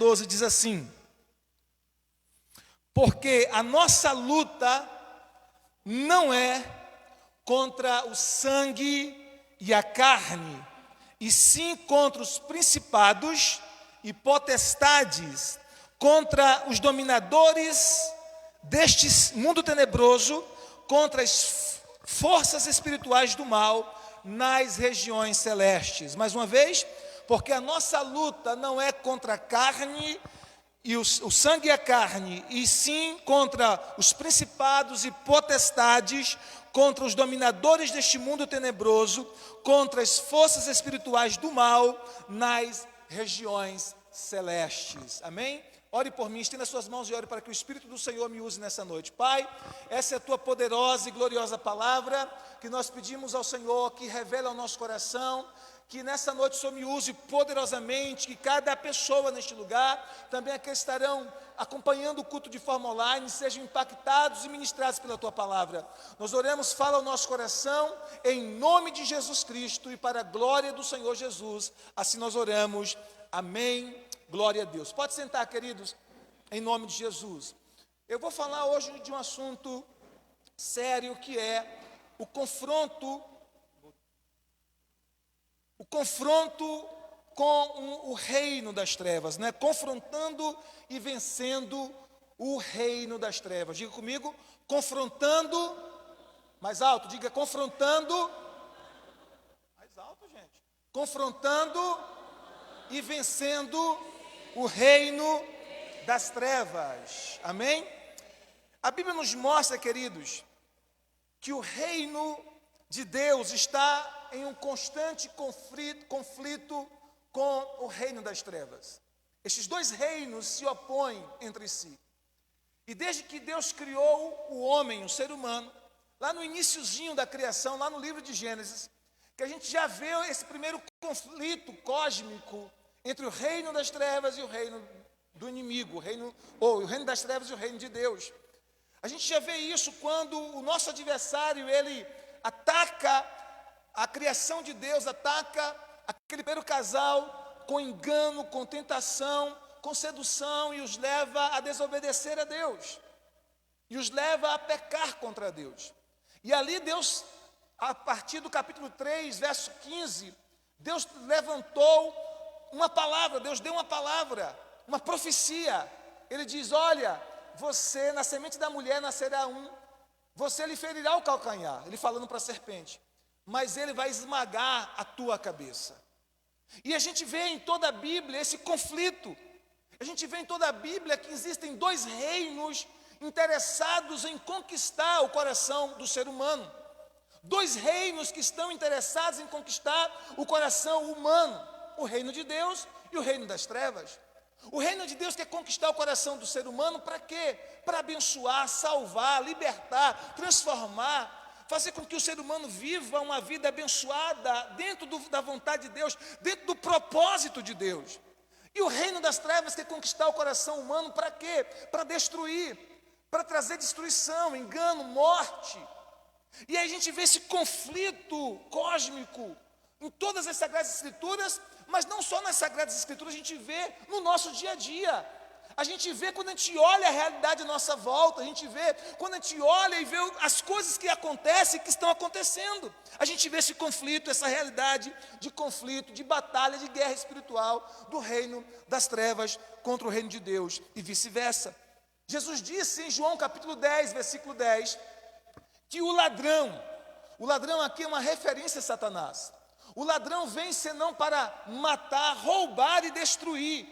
12 diz assim: porque a nossa luta não é contra o sangue e a carne, e sim contra os principados e potestades, contra os dominadores deste mundo tenebroso, contra as forças espirituais do mal nas regiões celestes. Mais uma vez, porque a nossa luta não é contra a carne e o sangue e a carne, e sim contra os principados e potestades, contra os dominadores deste mundo tenebroso, contra as forças espirituais do mal nas regiões celestes. Amém? Ore por mim, estenda suas mãos e ore para que o Espírito do Senhor me use nessa noite. Pai, essa é a tua poderosa e gloriosa palavra, que nós pedimos ao Senhor que revele ao nosso coração, que nessa noite o Senhor me use poderosamente, que cada pessoa neste lugar, também aqueles que estarão acompanhando o culto de forma online, sejam impactados e ministrados pela tua palavra. Nós oramos, fala ao nosso coração, em nome de Jesus Cristo e para a glória do Senhor Jesus. Assim nós oramos. Amém. Glória a Deus. Pode sentar, queridos, em nome de Jesus. Eu vou falar hoje de um assunto sério, que é o confronto com o reino das trevas, né? Confrontando e vencendo o reino das trevas. Diga comigo, confrontando, mais alto, diga confrontando, mais alto, gente. Confrontando e vencendo o reino das trevas. Amém? A Bíblia nos mostra, queridos, que o reino de Deus está em um constante conflito com o reino das trevas. Estes dois reinos se opõem entre si. E desde que Deus criou o homem, o ser humano, lá no iniciozinho da criação, lá no livro de Gênesis, que a gente já vê esse primeiro conflito cósmico entre o reino das trevas e o reino do inimigo, o reino das trevas e o reino de Deus. A gente já vê isso quando o nosso adversário, ele ataca a criação de Deus, ataca aquele primeiro casal com engano, com tentação, com sedução, e os leva a desobedecer a Deus, e os leva a pecar contra Deus. E ali Deus, a partir do capítulo 3, verso 15, Deus levantou uma palavra, Deus deu uma palavra, uma profecia. Ele diz: olha, você, na semente da mulher nascerá você lhe ferirá o calcanhar, ele falando para a serpente, mas ele vai esmagar a tua cabeça. E a gente vê em toda a Bíblia esse conflito. A gente vê em toda a Bíblia que existem dois reinos interessados em conquistar o coração do ser humano. Dois reinos que estão interessados em conquistar o coração humano: o reino de Deus e o reino das trevas. O reino de Deus quer conquistar o coração do ser humano para quê? Para abençoar, salvar, libertar, transformar, fazer com que o ser humano viva uma vida abençoada dentro da vontade de Deus, dentro do propósito de Deus. E o reino das trevas quer conquistar o coração humano para quê? Para destruir, para trazer destruição, engano, morte. E aí a gente vê esse conflito cósmico em todas as Sagradas Escrituras, mas não só nas Sagradas Escrituras, a gente vê no nosso dia a dia. A gente vê quando a gente olha a realidade à nossa volta, a gente vê quando a gente olha e vê as coisas que acontecem, que estão acontecendo. A gente vê esse conflito, essa realidade de conflito, de batalha, de guerra espiritual do reino das trevas contra o reino de Deus e vice-versa. Jesus disse em João capítulo 10, versículo 10, que o ladrão aqui é uma referência a Satanás. O ladrão vem senão para matar, roubar e destruir.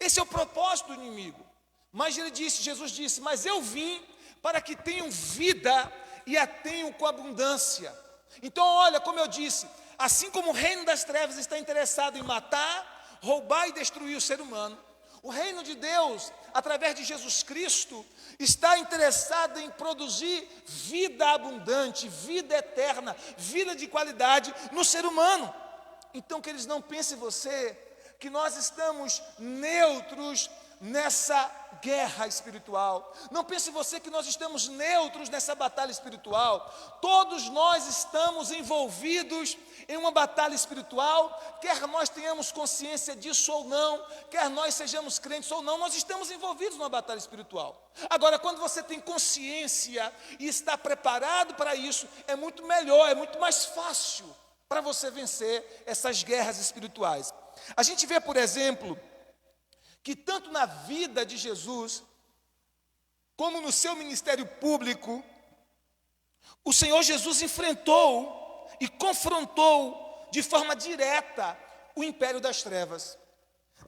Esse é o propósito do inimigo. Mas Jesus disse, mas eu vim para que tenham vida e a tenham com abundância. Então olha, como eu disse, assim como o reino das trevas está interessado em matar, roubar e destruir o ser humano, o reino de Deus, através de Jesus Cristo, está interessado em produzir vida abundante, vida eterna, vida de qualidade no ser humano. Então, que eles não pensem você que nós estamos neutros nessa guerra espiritual. Não pense você que nós estamos neutros nessa batalha espiritual. Todos nós estamos envolvidos em uma batalha espiritual, quer nós tenhamos consciência disso ou não, quer nós sejamos crentes ou não, nós estamos envolvidos numa batalha espiritual. Agora, quando você tem consciência e está preparado para isso, é muito melhor, é muito mais fácil para você vencer essas guerras espirituais. A gente vê, por exemplo, que tanto na vida de Jesus, como no seu ministério público, o Senhor Jesus enfrentou e confrontou de forma direta o império das trevas,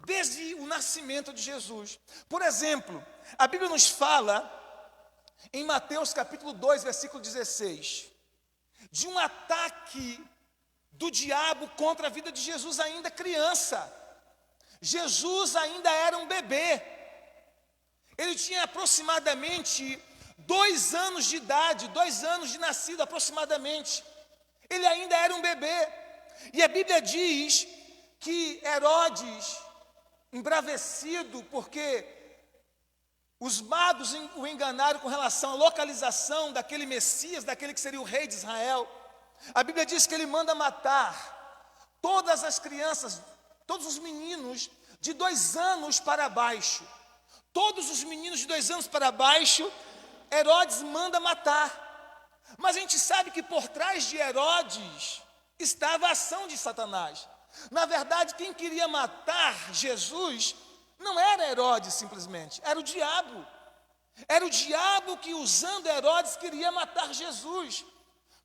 desde o nascimento de Jesus. Por exemplo, a Bíblia nos fala, em Mateus capítulo 2, versículo 16, de um ataque do diabo contra a vida de Jesus ainda criança. Jesus ainda era um bebê. Ele tinha aproximadamente 2 anos de idade, 2 anos de nascido aproximadamente. Ele ainda era um bebê. E a Bíblia diz que Herodes, embravecido porque os magos o enganaram com relação à localização daquele Messias, daquele que seria o rei de Israel, a Bíblia diz que ele manda matar todas as crianças, todos os meninos de 2 anos para baixo. Todos os meninos de 2 anos para baixo, Herodes manda matar. Mas a gente sabe que por trás de Herodes estava a ação de Satanás. Na verdade, quem queria matar Jesus não era Herodes simplesmente, era o diabo. Era o diabo que, usando Herodes, queria matar Jesus.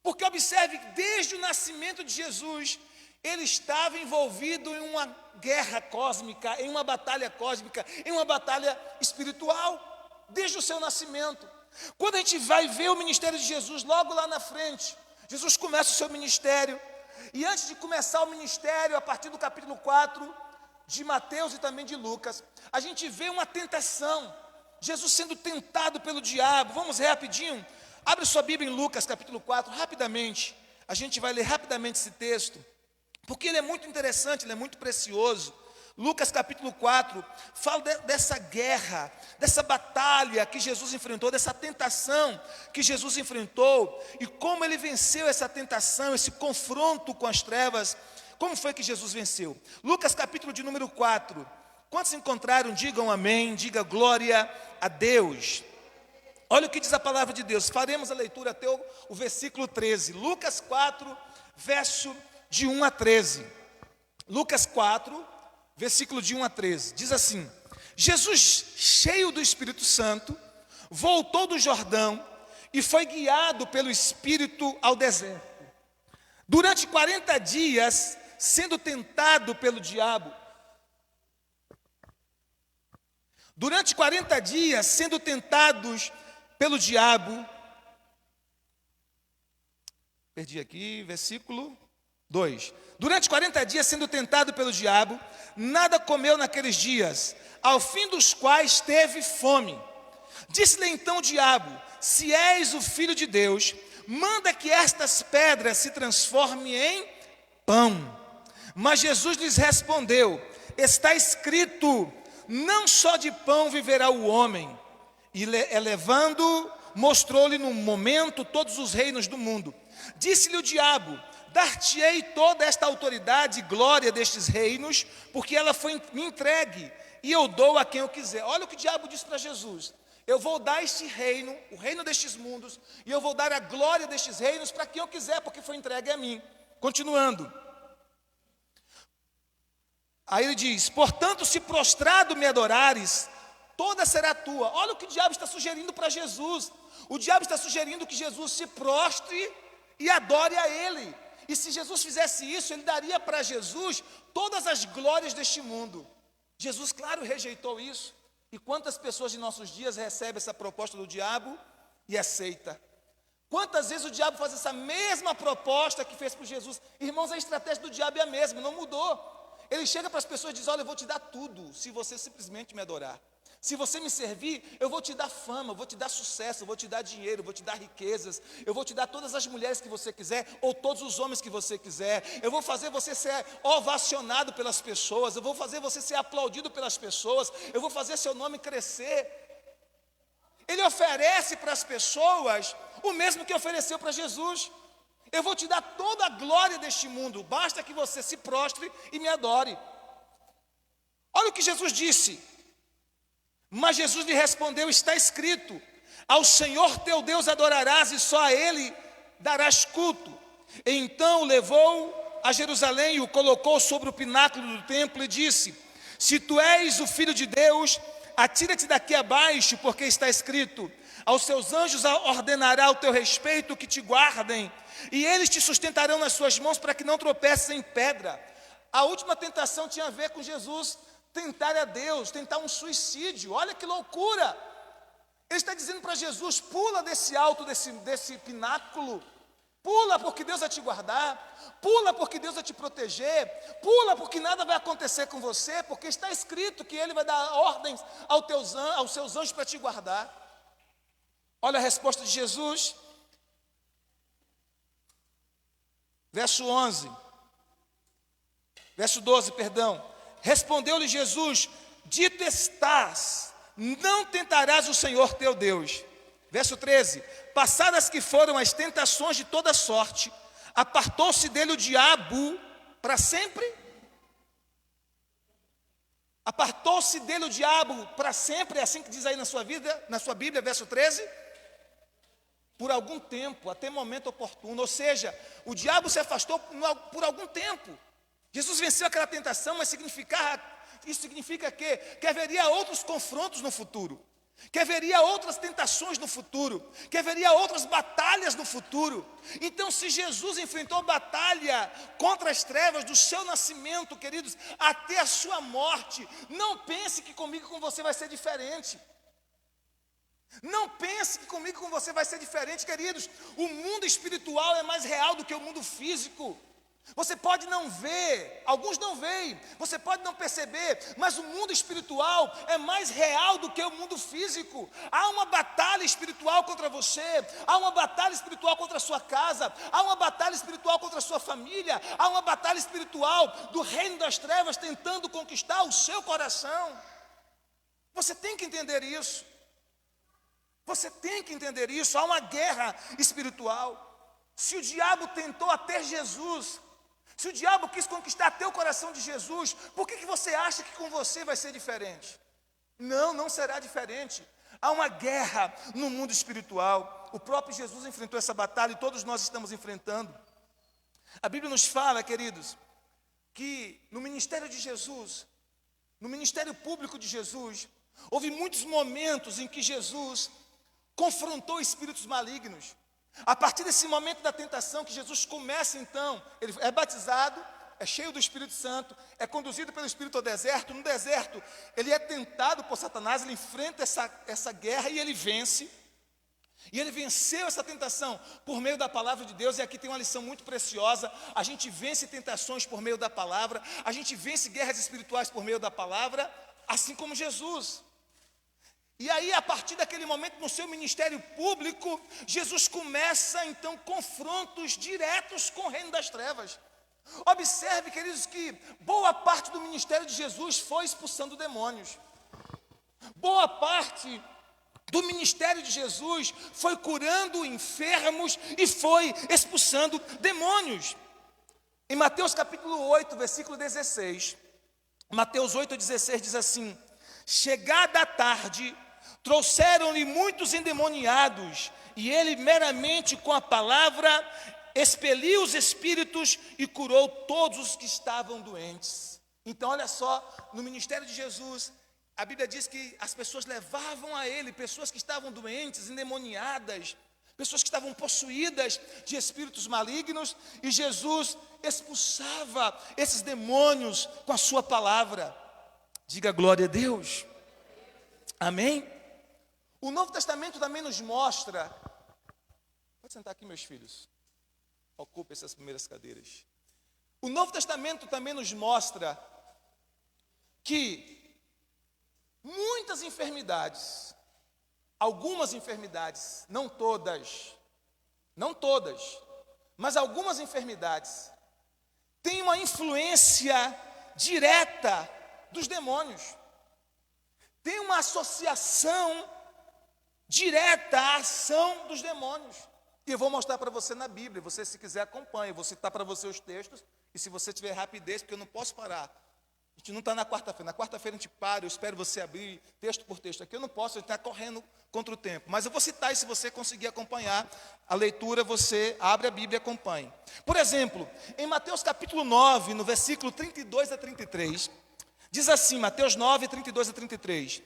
Porque observe que desde o nascimento de Jesus, ele estava envolvido em uma guerra cósmica, em uma batalha cósmica, em uma batalha espiritual, desde o seu nascimento. Quando a gente vai ver o ministério de Jesus, logo lá na frente, Jesus começa o seu ministério, e antes de começar o ministério, a partir do capítulo 4 de Mateus e também de Lucas, a gente vê uma tentação, Jesus sendo tentado pelo diabo. Vamos rapidinho, abre sua Bíblia em Lucas capítulo 4, rapidamente, a gente vai ler rapidamente esse texto, porque ele é muito interessante, ele é muito precioso. Lucas capítulo 4, fala dessa guerra, dessa batalha que Jesus enfrentou, dessa tentação que Jesus enfrentou, e como ele venceu essa tentação, esse confronto com as trevas. Como foi que Jesus venceu? Lucas capítulo de número 4, quantos encontraram, digam amém, diga glória a Deus. Olha o que diz a palavra de Deus, faremos a leitura até o versículo 13, Lucas 4, verso de 1 a 13, Lucas 4, versículo de 1 a 13, diz assim: Jesus, cheio do Espírito Santo, voltou do Jordão e foi guiado pelo Espírito ao deserto. Durante 40 dias, sendo tentado pelo diabo. Durante 40 dias, sendo tentados pelo diabo. Perdi aqui, versículo 2. Durante 40 dias, sendo tentado pelo diabo, nada comeu naqueles dias, ao fim dos quais teve fome. Disse-lhe então o diabo: se és o Filho de Deus, manda que estas pedras se transformem em pão. Mas Jesus lhes respondeu: está escrito, não só de pão viverá o homem. E elevando, mostrou-lhe no momento todos os reinos do mundo. Disse-lhe o diabo: dar-te-ei toda esta autoridade e glória destes reinos, porque ela foi me entregue, e eu dou a quem eu quiser. Olha o que o diabo disse para Jesus: eu vou dar este reino, o reino destes mundos, e eu vou dar a glória destes reinos para quem eu quiser, porque foi entregue a mim. Continuando. Aí ele diz: portanto, se prostrado me adorares, toda será tua. Olha o que o diabo está sugerindo para Jesus. O diabo está sugerindo que Jesus se prostre e adore a ele. E se Jesus fizesse isso, ele daria para Jesus todas as glórias deste mundo. Jesus, claro, rejeitou isso. E quantas pessoas de nossos dias recebem essa proposta do diabo e aceita? Quantas vezes o diabo faz essa mesma proposta que fez para Jesus? Irmãos, a estratégia do diabo é a mesma, não mudou. Ele chega para as pessoas e diz: olha, eu vou te dar tudo, se você simplesmente me adorar. Se você me servir, eu vou te dar fama, eu vou te dar sucesso, eu vou te dar dinheiro, eu vou te dar riquezas, eu vou te dar todas as mulheres que você quiser, ou todos os homens que você quiser, eu vou fazer você ser ovacionado pelas pessoas, eu vou fazer você ser aplaudido pelas pessoas, eu vou fazer seu nome crescer. Ele oferece para as pessoas o mesmo que ofereceu para Jesus. Eu vou te dar toda a glória deste mundo, basta que você se prostre e me adore. Olha o que Jesus disse. Mas Jesus lhe respondeu, está escrito, ao Senhor teu Deus adorarás e só a Ele darás culto. Então o levou a Jerusalém e o colocou sobre o pináculo do templo e disse, se tu és o Filho de Deus, atira-te daqui abaixo, porque está escrito, aos seus anjos ordenará o teu respeito que te guardem, e eles te sustentarão nas suas mãos para que não tropeces em pedra. A última tentação tinha a ver com Jesus tentar a Deus, tentar um suicídio. Olha que loucura! Ele está dizendo para Jesus, pula desse alto, desse pináculo, pula porque Deus vai te guardar, pula porque Deus vai te proteger, pula porque nada vai acontecer com você, porque está escrito que Ele vai dar ordens aos seus anjos para te guardar. Olha a resposta de Jesus, verso 12, perdão. Respondeu-lhe Jesus, dito estás, não tentarás o Senhor teu Deus. Verso 13, passadas que foram as tentações de toda sorte, apartou-se dele o diabo para sempre? Apartou-se dele o diabo para sempre, é assim que diz aí na sua Bíblia, verso 13? Por algum tempo, até momento oportuno, ou seja, o diabo se afastou por algum tempo. Jesus venceu aquela tentação, mas isso significa que haveria outros confrontos no futuro, que haveria outras tentações no futuro, que haveria outras batalhas no futuro. Então, se Jesus enfrentou batalha contra as trevas do seu nascimento, queridos, até a sua morte, não pense que comigo e com você vai ser diferente. Não pense que comigo e com você vai ser diferente, queridos. O mundo espiritual é mais real do que o mundo físico. Você pode não ver, alguns não veem, você pode não perceber, mas o mundo espiritual é mais real do que o mundo físico. Há uma batalha espiritual contra você, há uma batalha espiritual contra a sua casa, há uma batalha espiritual contra a sua família, há uma batalha espiritual do reino das trevas tentando conquistar o seu coração. Você tem que entender isso. Você tem que entender isso, há uma guerra espiritual. Se o diabo tentou até Jesus, se o diabo quis conquistar teu coração de Jesus, por que você acha que com você vai ser diferente? Não será diferente. Há uma guerra no mundo espiritual. O próprio Jesus enfrentou essa batalha e todos nós estamos enfrentando. A Bíblia nos fala, queridos, que no ministério de Jesus, no ministério público de Jesus, houve muitos momentos em que Jesus confrontou espíritos malignos. A partir desse momento da tentação que Jesus começa então, ele é batizado, é cheio do Espírito Santo, é conduzido pelo Espírito ao deserto. No deserto, ele é tentado por Satanás, ele enfrenta essa guerra e ele vence. E ele venceu essa tentação por meio da palavra de Deus. E aqui tem uma lição muito preciosa. A gente vence tentações por meio da palavra, a gente vence guerras espirituais por meio da palavra, assim como Jesus. E aí, a partir daquele momento, no seu ministério público, Jesus começa, então, confrontos diretos com o reino das trevas. Observe, queridos, que boa parte do ministério de Jesus foi expulsando demônios. Boa parte do ministério de Jesus foi curando enfermos e foi expulsando demônios. Em Mateus capítulo 8, versículo 16, Mateus 8,16 diz assim: chegada a tarde, trouxeram-lhe muitos endemoniados, e ele meramente com a palavra expeliu os espíritos e curou todos os que estavam doentes. Então olha só, no ministério de Jesus, a Bíblia diz que as pessoas levavam a ele pessoas que estavam doentes, endemoniadas, pessoas que estavam possuídas de espíritos malignos, e Jesus expulsava esses demônios com a sua palavra. Diga glória a Deus. Amém? O Novo Testamento também nos mostra, pode sentar aqui, meus filhos, ocupe essas primeiras cadeiras. O Novo Testamento também nos mostra que muitas enfermidades algumas enfermidades, não todas, mas algumas enfermidades têm uma influência direta dos demônios. Tem uma associação direta à ação dos demônios. E eu vou mostrar para você na Bíblia. Você, se quiser, acompanhe. Eu vou citar para você os textos. E se você tiver rapidez, porque eu não posso parar. A gente não está na quarta-feira. Na quarta-feira a gente para, eu espero você abrir texto por texto. Aqui eu não posso, a gente está correndo contra o tempo. Mas eu vou citar, e se você conseguir acompanhar a leitura, você abre a Bíblia e acompanhe. Por exemplo, em Mateus capítulo 9, no versículo 32 a 33, diz assim, Mateus 9, 32 a 33.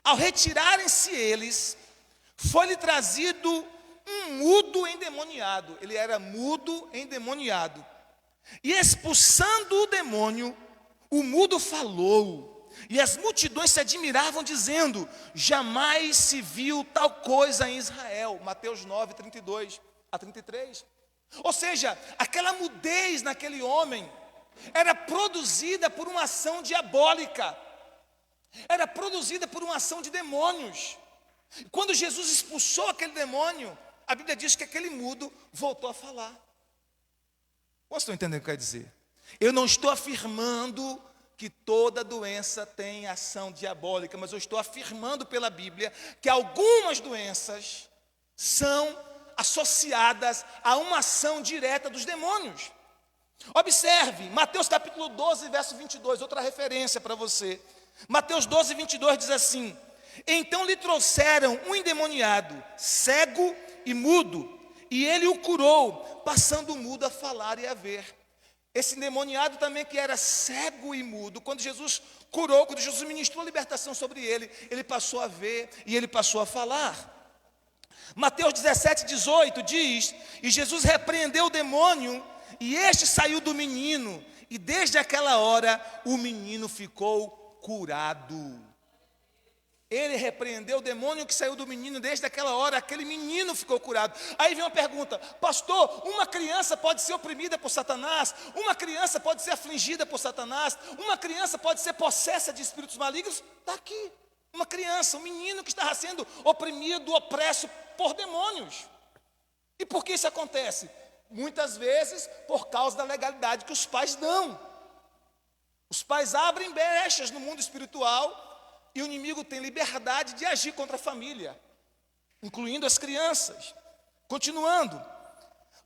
Ao retirarem-se eles, foi-lhe trazido um mudo endemoniado. Ele era mudo endemoniado. E expulsando o demônio, o mudo falou. E as multidões se admiravam, dizendo: jamais se viu tal coisa em Israel. Mateus 9, 32 a 33. Ou seja, aquela mudez naquele homem era produzida por uma ação diabólica. Era produzida por uma ação de demônios. Quando Jesus expulsou aquele demônio, a Bíblia diz que aquele mudo voltou a falar. Vocês estão entendendo o que eu quero dizer? Eu não estou afirmando que toda doença tem ação diabólica, mas eu estou afirmando pela Bíblia que algumas doenças são associadas a uma ação direta dos demônios. Observe, Mateus capítulo 12, verso 22, outra referência para você. Mateus 12, 22 diz assim: então lhe trouxeram um endemoniado, cego e mudo, e ele o curou, passando o mudo a falar e a ver. Esse endemoniado também, que era cego e mudo, quando Jesus curou, quando Jesus ministrou libertação sobre ele, ele passou a ver e ele passou a falar. Mateus 17, 18 diz: e Jesus repreendeu o demônio, e este saiu do menino, e desde aquela hora o menino ficou curado. Ele repreendeu o demônio que saiu do menino, desde aquela hora aquele menino ficou curado. Aí vem uma pergunta: pastor, uma criança pode ser oprimida por Satanás? Uma criança pode ser afligida por Satanás? Uma criança pode ser possessa de espíritos malignos? Está aqui, uma criança, um menino que estava sendo oprimido, opresso por demônios. E por que isso acontece? Muitas vezes por causa da legalidade que os pais dão. Os pais abrem brechas no mundo espiritual, e o inimigo tem liberdade de agir contra a família, incluindo as crianças. Continuando,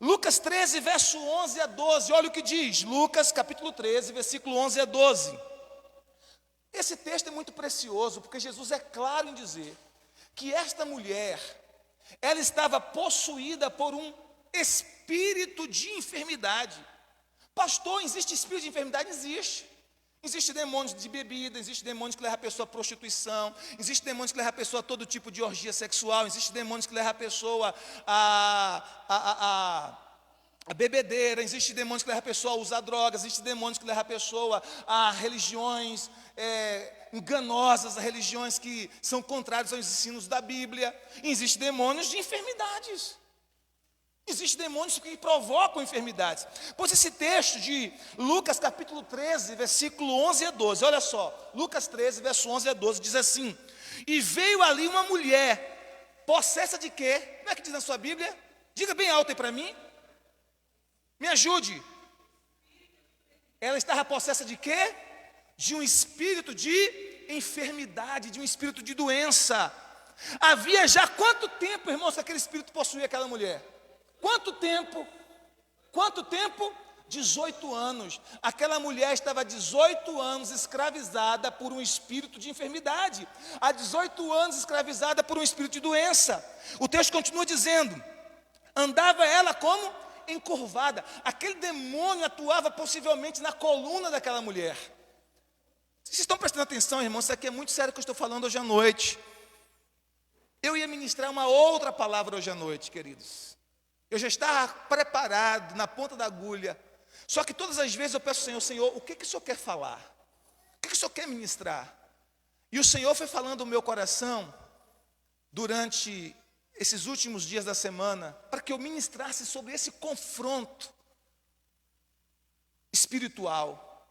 Lucas 13, verso 11 a 12, olha o que diz, Lucas capítulo 13, versículo 11 a 12. Esse texto é muito precioso, porque Jesus é claro em dizer que esta mulher, ela estava possuída por um espírito de enfermidade. Pastor, existe espírito de enfermidade? Existe. Existe demônios de bebida, existe demônios que levam a pessoa à prostituição, existe demônios que levam a pessoa a todo tipo de orgia sexual, existe demônios que levam a pessoa a bebedeira, existe demônios que levam a pessoa a usar drogas, existe demônios que levam a pessoa a religiões enganosas, a religiões que são contrárias aos ensinos da Bíblia. E existe demônios de enfermidades. Existem demônios que provocam enfermidades. Pois esse texto de Lucas capítulo 13, versículo 11 a 12, olha só, Lucas 13, verso 11 a 12, diz assim: e veio ali uma mulher, possessa de quê? Como é que diz na sua Bíblia? Diga bem alto aí para mim. Me ajude. Ela estava possessa de quê? De um espírito de enfermidade, de um espírito de doença. Havia já quanto tempo, irmãos, que aquele espírito possuía aquela mulher? Quanto tempo? Quanto tempo? 18 anos. Aquela mulher estava 18 anos escravizada por um espírito de enfermidade. Há 18 anos escravizada por um espírito de doença. O texto continua dizendo: andava ela como? Encurvada. Aquele demônio atuava possivelmente na coluna daquela mulher. Vocês estão prestando atenção, irmãos? Isso aqui é muito sério que eu estou falando hoje à noite. Eu ia ministrar uma outra palavra hoje à noite, queridos. Eu já estava preparado, na ponta da agulha. Só que todas as vezes eu peço ao Senhor: Senhor, o que o Senhor quer falar? O que o Senhor quer ministrar? E o Senhor foi falando no meu coração, durante esses últimos dias da semana, para que eu ministrasse sobre esse confronto espiritual,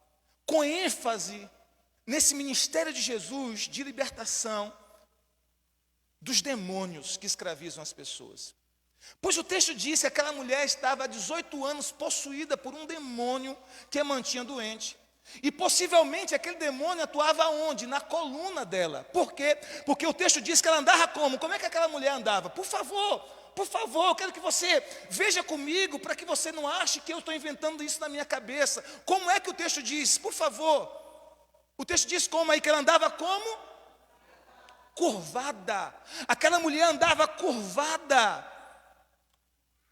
com ênfase nesse ministério de Jesus, de libertação, dos demônios que escravizam as pessoas. Pois o texto diz que aquela mulher estava há 18 anos possuída por um demônio que a mantinha doente. E possivelmente aquele demônio atuava onde? Na coluna dela. Por quê? Porque o texto diz que ela andava como? Como é que aquela mulher andava? Por favor, eu quero que você veja comigo, para que você não ache que eu estou inventando isso na minha cabeça. Como é que o texto diz? Por favor. O texto diz como aí? Que ela andava como? Curvada. Aquela mulher andava curvada.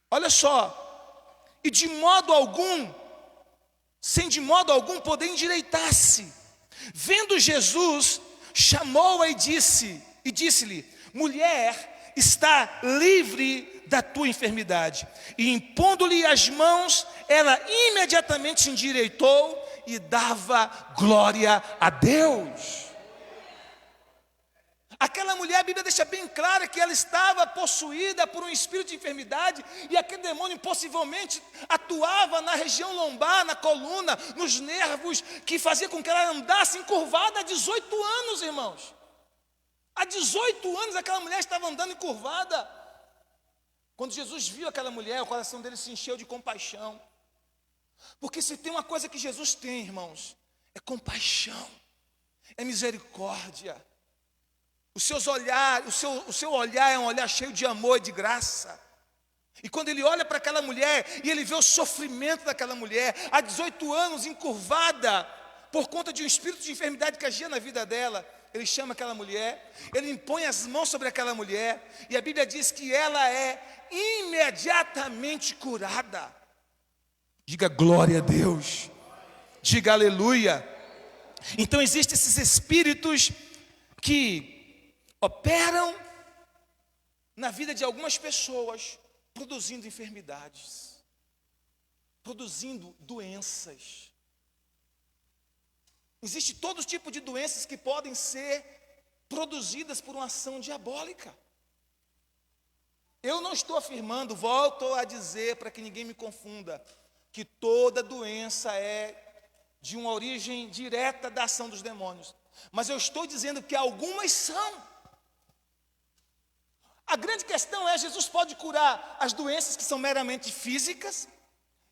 Olha só. E de modo algum, sem de modo algum poder endireitar-se. Vendo Jesus, chamou-a e disse-lhe: mulher, está livre da tua enfermidade. E impondo-lhe as mãos, ela imediatamente se endireitou e dava glória a Deus. Aquela mulher, a Bíblia deixa bem clara que ela estava possuída por um espírito de enfermidade, e aquele demônio possivelmente atuava na região lombar, na coluna, nos nervos, que fazia com que ela andasse encurvada há 18 anos, irmãos. Há 18 anos aquela mulher estava andando encurvada. Quando Jesus viu aquela mulher, o coração dele se encheu de compaixão. Porque se tem uma coisa que Jesus tem, irmãos, é compaixão, é misericórdia. O seu olhar é um olhar cheio de amor e de graça. E quando ele olha para aquela mulher e ele vê o sofrimento daquela mulher, há 18 anos encurvada, por conta de um espírito de enfermidade que agia na vida dela, ele chama aquela mulher, ele impõe as mãos sobre aquela mulher, e a Bíblia diz que ela é imediatamente curada. Diga glória a Deus, diga aleluia. Então existem esses espíritos que operam na vida de algumas pessoas, produzindo enfermidades, produzindo doenças. Existe todo tipo de doenças que podem ser produzidas por uma ação diabólica. Eu não estou afirmando, volto a dizer para que ninguém me confunda, que toda doença é de uma origem direta da ação dos demônios. Mas eu estou dizendo que algumas são. A grande questão é, Jesus pode curar as doenças que são meramente físicas,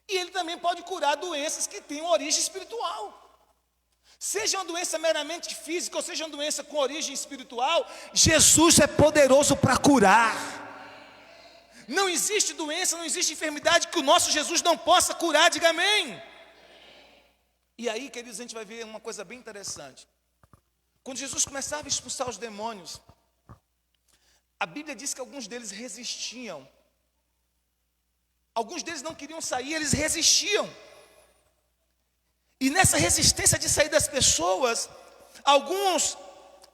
e Ele também pode curar doenças que têm uma origem espiritual. Seja uma doença meramente física, ou seja uma doença com origem espiritual, Jesus é poderoso para curar. Não existe doença, não existe enfermidade que o nosso Jesus não possa curar, diga amém. E aí, queridos, a gente vai ver uma coisa bem interessante. Quando Jesus começava a expulsar os demônios, a Bíblia diz que alguns deles resistiam. Alguns deles não queriam sair, eles resistiam. E nessa resistência de sair das pessoas, alguns,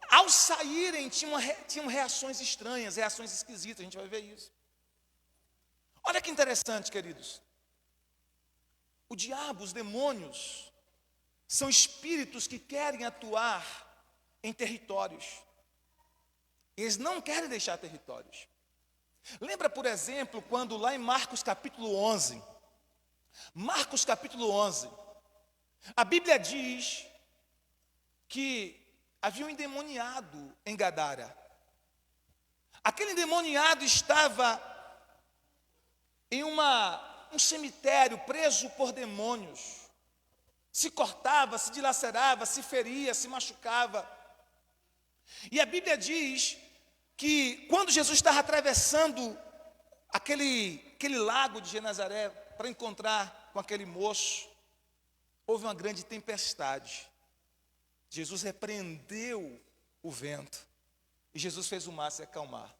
ao saírem, tinham reações estranhas, reações esquisitas, a gente vai ver isso. Olha que interessante, queridos. O diabo, os demônios, são espíritos que querem atuar em territórios. Eles não querem deixar territórios. Lembra, por exemplo, quando lá em Marcos capítulo 11, a Bíblia diz que havia um endemoniado em Gadara. Aquele endemoniado estava em um cemitério, preso por demônios. Se cortava, se dilacerava, se feria, se machucava. E a Bíblia diz que quando Jesus estava atravessando aquele lago de Genezaré para encontrar com aquele moço, houve uma grande tempestade. Jesus repreendeu o vento e Jesus fez o mar se acalmar.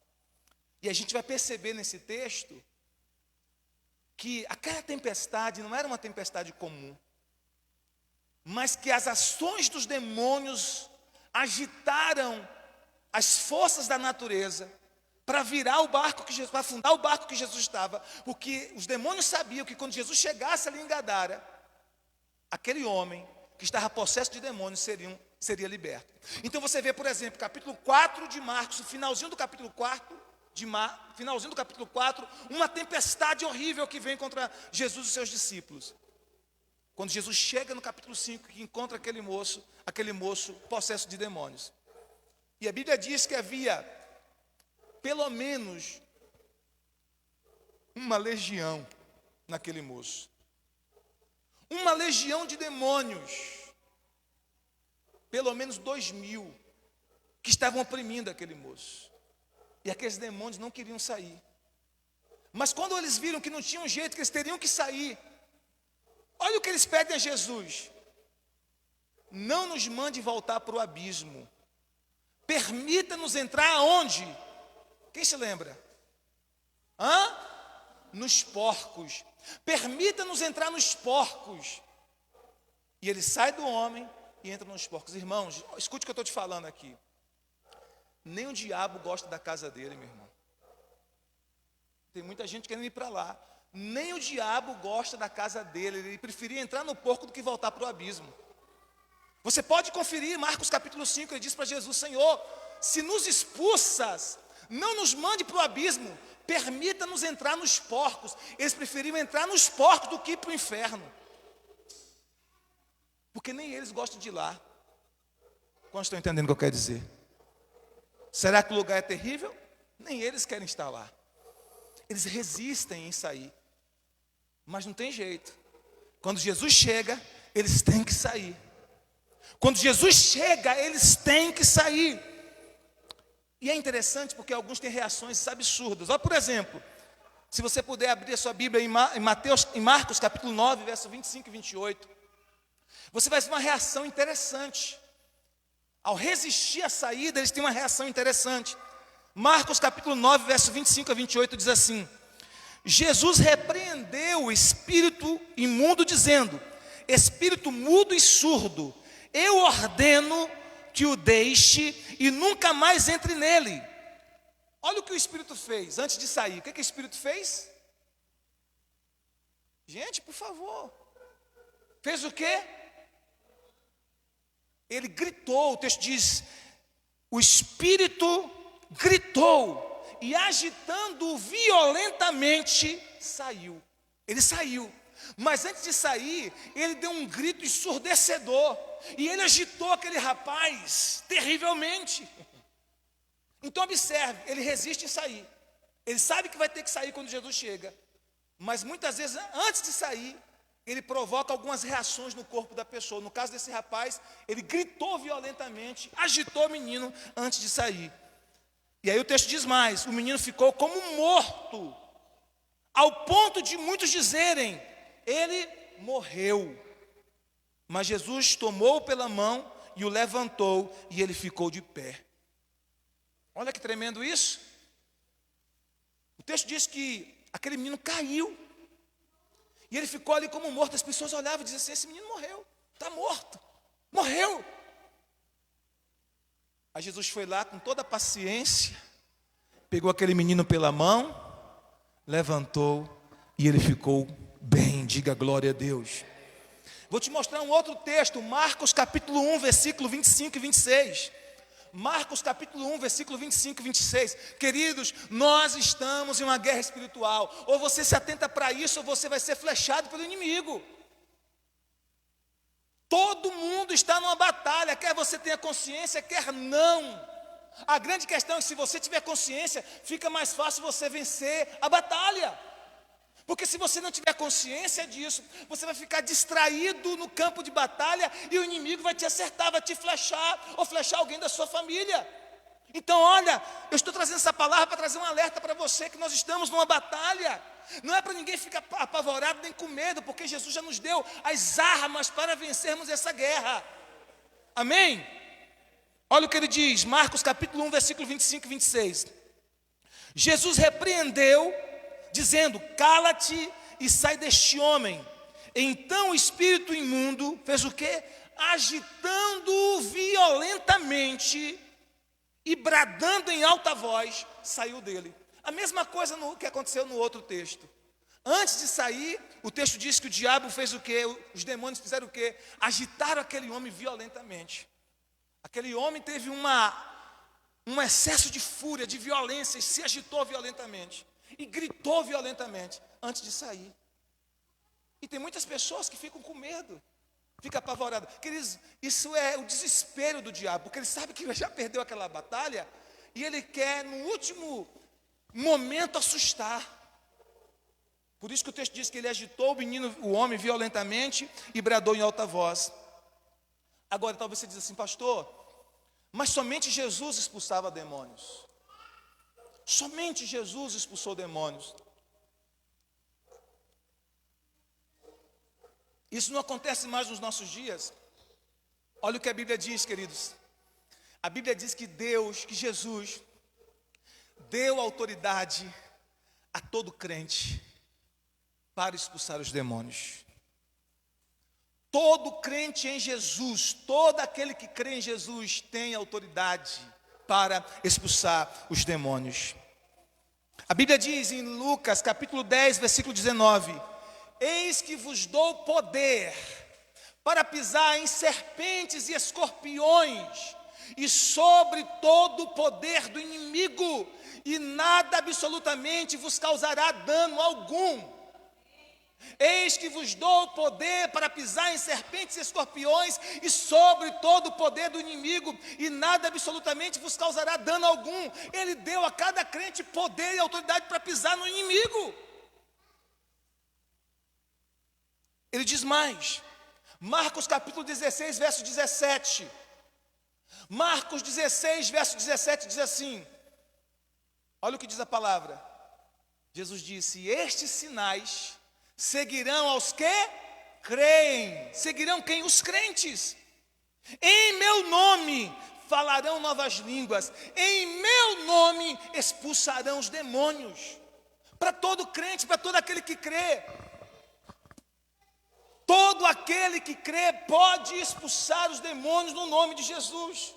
E a gente vai perceber nesse texto que aquela tempestade não era uma tempestade comum, mas que as ações dos demônios agitaram as forças da natureza para virar o barco que Jesus, para afundar o barco que Jesus estava, porque os demônios sabiam que quando Jesus chegasse ali em Gadara, aquele homem que estava possesso de demônios seria liberto. Então você vê, por exemplo, capítulo 4 de Marcos, finalzinho do capítulo 4 uma tempestade horrível que vem contra Jesus e seus discípulos. Quando Jesus chega no capítulo 5, que encontra aquele moço possesso de demônios. E a Bíblia diz que havia pelo menos uma legião naquele moço. Uma legião de demônios. Pelo menos 2.000 que estavam oprimindo aquele moço. E aqueles demônios não queriam sair. Mas quando eles viram que não tinha um jeito, que eles teriam que sair, olha o que eles pedem a Jesus: não nos mande voltar para o abismo, permita-nos entrar aonde? Quem se lembra? Nos porcos. Permita-nos entrar nos porcos. E ele sai do homem e entra nos porcos. Irmãos, escute o que eu estou te falando aqui. Nem o diabo gosta da casa dele, meu irmão. Tem muita gente querendo ir para lá. Nem o diabo gosta da casa dele. Ele preferia entrar no porco do que voltar para o abismo. Você pode conferir Marcos capítulo 5. Ele diz para Jesus: Senhor, se nos expulsas, não nos mande para o abismo, permita-nos entrar nos porcos. Eles preferiam entrar nos porcos do que ir para o inferno. Porque nem eles gostam de ir lá. Quantos estão entendendo o que eu quero dizer? Será que o lugar é terrível? Nem eles querem estar lá. Eles resistem em sair. Mas não tem jeito. Quando Jesus chega, eles têm que sair. Quando Jesus chega, eles têm que sair. E é interessante porque alguns têm reações absurdas. Olha, por exemplo, se você puder abrir a sua Bíblia em Marcos capítulo 9, verso 25 e 28, você vai ver uma reação interessante. Ao resistir à saída, eles têm uma reação interessante. Marcos capítulo 9, verso 25 a 28 diz assim: Jesus repreendeu o espírito imundo, dizendo: espírito mudo e surdo, eu ordeno que o deixe e nunca mais entre nele. Olha o que o espírito fez antes de sair. O que o espírito fez? Gente, por favor. Fez o quê? Ele gritou. O texto diz: o espírito gritou e, agitando-o violentamente, saiu. Ele saiu. Mas antes de sair, ele deu um grito ensurdecedor. E ele agitou aquele rapaz terrivelmente. Então observe, ele resiste em sair. Ele sabe que vai ter que sair quando Jesus chega. Mas muitas vezes, antes de sair, ele provoca algumas reações no corpo da pessoa. No caso desse rapaz, ele gritou violentamente, agitou o menino antes de sair. E aí o texto diz mais: o menino ficou como morto, ao ponto de muitos dizerem: ele morreu. Mas Jesus tomou-o pela mão e o levantou, e ele ficou de pé. Olha que tremendo isso. O texto diz que aquele menino caiu, e ele ficou ali como morto. As pessoas olhavam e diziam assim: esse menino morreu, está morto, morreu. Aí Jesus foi lá com toda a paciência, pegou aquele menino pela mão, levantou, e ele ficou bem. Diga glória a Deus. Vou te mostrar um outro texto, Marcos capítulo 1, versículo 25 e 26. Marcos capítulo 1, versículo 25 e 26. Queridos, nós estamos em uma guerra espiritual. Ou você se atenta para isso, ou você vai ser flechado pelo inimigo. Todo mundo está numa batalha, quer você tenha consciência, quer não. A grande questão é que se você tiver consciência, fica mais fácil você vencer a batalha. Porque se você não tiver consciência disso, você vai ficar distraído no campo de batalha e o inimigo vai te acertar, vai te flechar ou flechar alguém da sua família. Então olha, eu estou trazendo essa palavra para trazer um alerta para você que nós estamos numa batalha. Não é para ninguém ficar apavorado nem com medo, porque Jesus já nos deu as armas para vencermos essa guerra. Amém? Olha o que ele diz, Marcos capítulo 1, versículo 25 e 26. Jesus repreendeu, dizendo: cala-te e sai deste homem. Então o espírito imundo fez o quê? Agitando-o violentamente e bradando em alta voz, saiu dele. A mesma coisa que aconteceu no outro texto. Antes de sair, o texto diz que o diabo fez o quê? Os demônios fizeram o quê? Agitaram aquele homem violentamente. Aquele homem teve um excesso de fúria, de violência, e se agitou violentamente. E gritou violentamente antes de sair. E tem muitas pessoas que ficam com medo, ficam apavoradas. Queridos, isso é o desespero do diabo, porque ele sabe que já perdeu aquela batalha, e ele quer, no último momento, assustar. Por isso que o texto diz que ele agitou o homem violentamente e bradou em alta voz. Agora, talvez você diz assim, pastor, mas somente Jesus expulsava demônios. Somente Jesus expulsou demônios. Isso não acontece mais nos nossos dias. Olha o que a Bíblia diz, queridos. A Bíblia diz que Jesus, deu autoridade a todo crente para expulsar os demônios. Todo crente em Jesus, todo aquele que crê em Jesus tem autoridade para expulsar os demônios. A Bíblia diz em Lucas capítulo 10, versículo 19: eis que vos dou poder para pisar em serpentes e escorpiões e sobre todo o poder do inimigo, e nada absolutamente vos causará dano algum. Eis que vos dou poder para pisar em serpentes e escorpiões e sobre todo o poder do inimigo, e nada absolutamente vos causará dano algum. Ele deu a cada crente poder e autoridade para pisar no inimigo. Ele diz mais, Marcos capítulo 16, verso 17. Marcos 16, verso 17 diz assim, olha o que diz a palavra. Jesus disse: estes sinais seguirão aos que creem. Seguirão quem? Os crentes. Em meu nome falarão novas línguas. Em meu nome expulsarão os demônios. Para todo crente, para todo aquele que crê. Todo aquele que crê pode expulsar os demônios no nome de Jesus.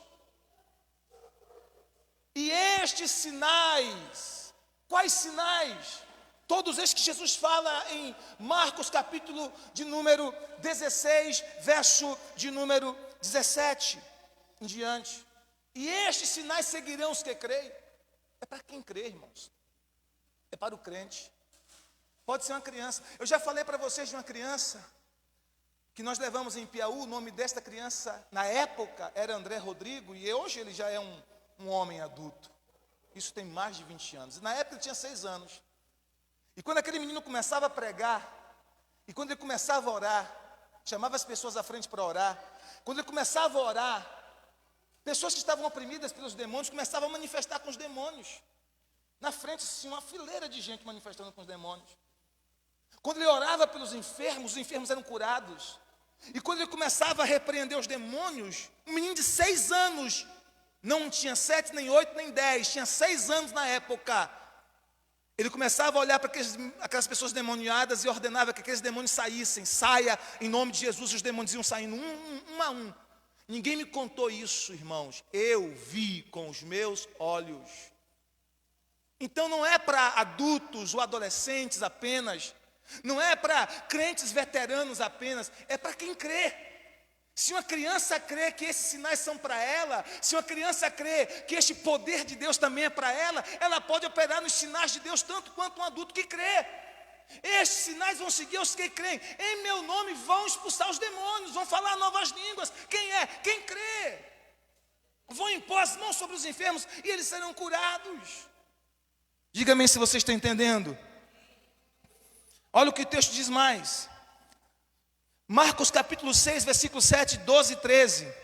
E estes sinais, quais sinais? Todos estes que Jesus fala em Marcos capítulo de número 16, verso de número 17 em diante. E estes sinais seguirão os que creem. É para quem crê, irmãos. É para o crente. Pode ser uma criança. Eu já falei para vocês de uma criança que nós levamos em Piauí. O nome desta criança, na época, era André Rodrigo, e hoje ele já é um homem adulto. Isso tem mais de 20 anos. E na época ele tinha 6 anos. E quando aquele menino começava a pregar, e quando ele começava a orar, chamava as pessoas à frente para orar, quando ele começava a orar, pessoas que estavam oprimidas pelos demônios começavam a manifestar com os demônios. Na frente, assim, uma fileira de gente manifestando com os demônios. Quando ele orava pelos enfermos, os enfermos eram curados. E quando ele começava a repreender os demônios, um menino de 6 anos, não tinha 7, nem 8, nem 10, tinha 6 anos na época. Ele começava a olhar para aquelas pessoas demoniadas e ordenava que aqueles demônios saíssem. Saia em nome de Jesus, e os demônios iam saindo um a um. Ninguém me contou isso, irmãos. Eu vi com os meus olhos. Então não é para adultos ou adolescentes apenas. Não é para crentes veteranos apenas. É para quem crê. Se uma criança crê que esses sinais são para ela, se uma criança crê que este poder de Deus também é para ela, ela pode operar nos sinais de Deus tanto quanto um adulto que crê. Estes sinais vão seguir os que creem. Em meu nome vão expulsar os demônios, vão falar novas línguas. Quem é? Quem crê. Vão impor as mãos sobre os enfermos e eles serão curados. Diga-me se você está entendendo. Olha o que o texto diz mais. Marcos capítulo 6, versículo 7, 12 e 13.